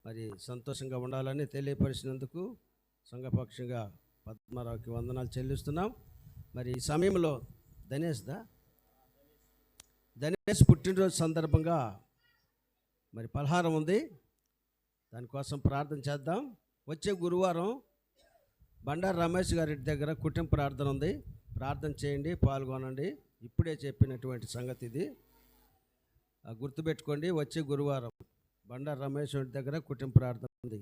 మరి సంతోషంగా ఉండాలని తెలియపరిచినందుకు సంఘపక్షంగా పద్మారావుకి వందనాలు చెల్లిస్తున్నాం. మరి ఈ సమయంలో ధనేష్ పుట్టినరోజు సందర్భంగా మరి పలహారం ఉంది, దానికోసం ప్రార్థన చేద్దాం. వచ్చే గురువారం బండారు రమేష్ గారి దగ్గర కుటుంబ ప్రార్థన ఉంది, ప్రార్థన చేయండి, పాల్గొనండి. ఇప్పుడే చెప్పినటువంటి సంగతి ఇది, గుర్తుపెట్టుకోండి. వచ్చే గురువారం బండారు రమేష్ గారి దగ్గర కుటుంబ ప్రార్థన ఉంది.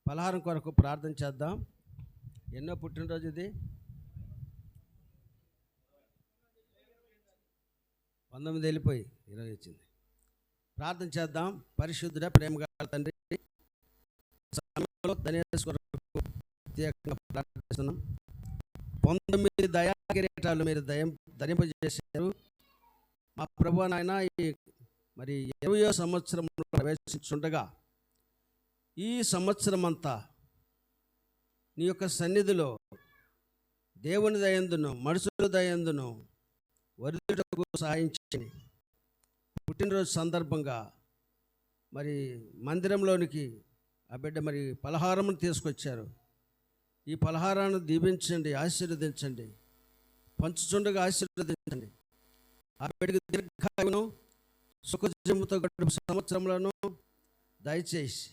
పలహారం కొరకు ప్రార్థన చేద్దాం. ఎన్నో పుట్టినరోజు ఇది? 19 వెళ్ళిపోయి 20 వచ్చింది. ప్రార్థన చేద్దాం. పరిశుద్ధుడ ప్రేమగా తండ్రి, ధనేష్ కొరకు ప్రత్యేకంగా ప్రార్థిస్తున్నాం. 19 దయా కిరీటాలు మీరు ధరింపజేశారు మా ప్రభువా నాయన. మరి 20వ సంవత్సరంలో ప్రవేశించుండగా ఈ సంవత్సరం అంతా నీ యొక్క సన్నిధిలో దేవుని దయందును మనుషుల దయందును వరుదుటకు సహాయించండి. పుట్టినరోజు సందర్భంగా మరి మందిరంలోనికి ఆ బిడ్డ మరి పలహారమును తీసుకొచ్చారు. ఈ పలహారాన్ని దీవించండి, ఆశీర్వదించండి, పంచుచుండగా ఆశీర్వదించండి. ఆ బిడ్డకి దీర్ఘాయువును సుఖజీవముతో గడుపు సంవత్సరంలోనూ దయచేసి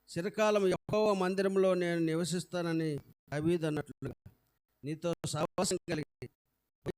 చిరకాలం యెహోవా మందిరంలో నేను నివసిస్తానని దావీదు అన్నట్లుగా నీతో సహవాసం కలిగి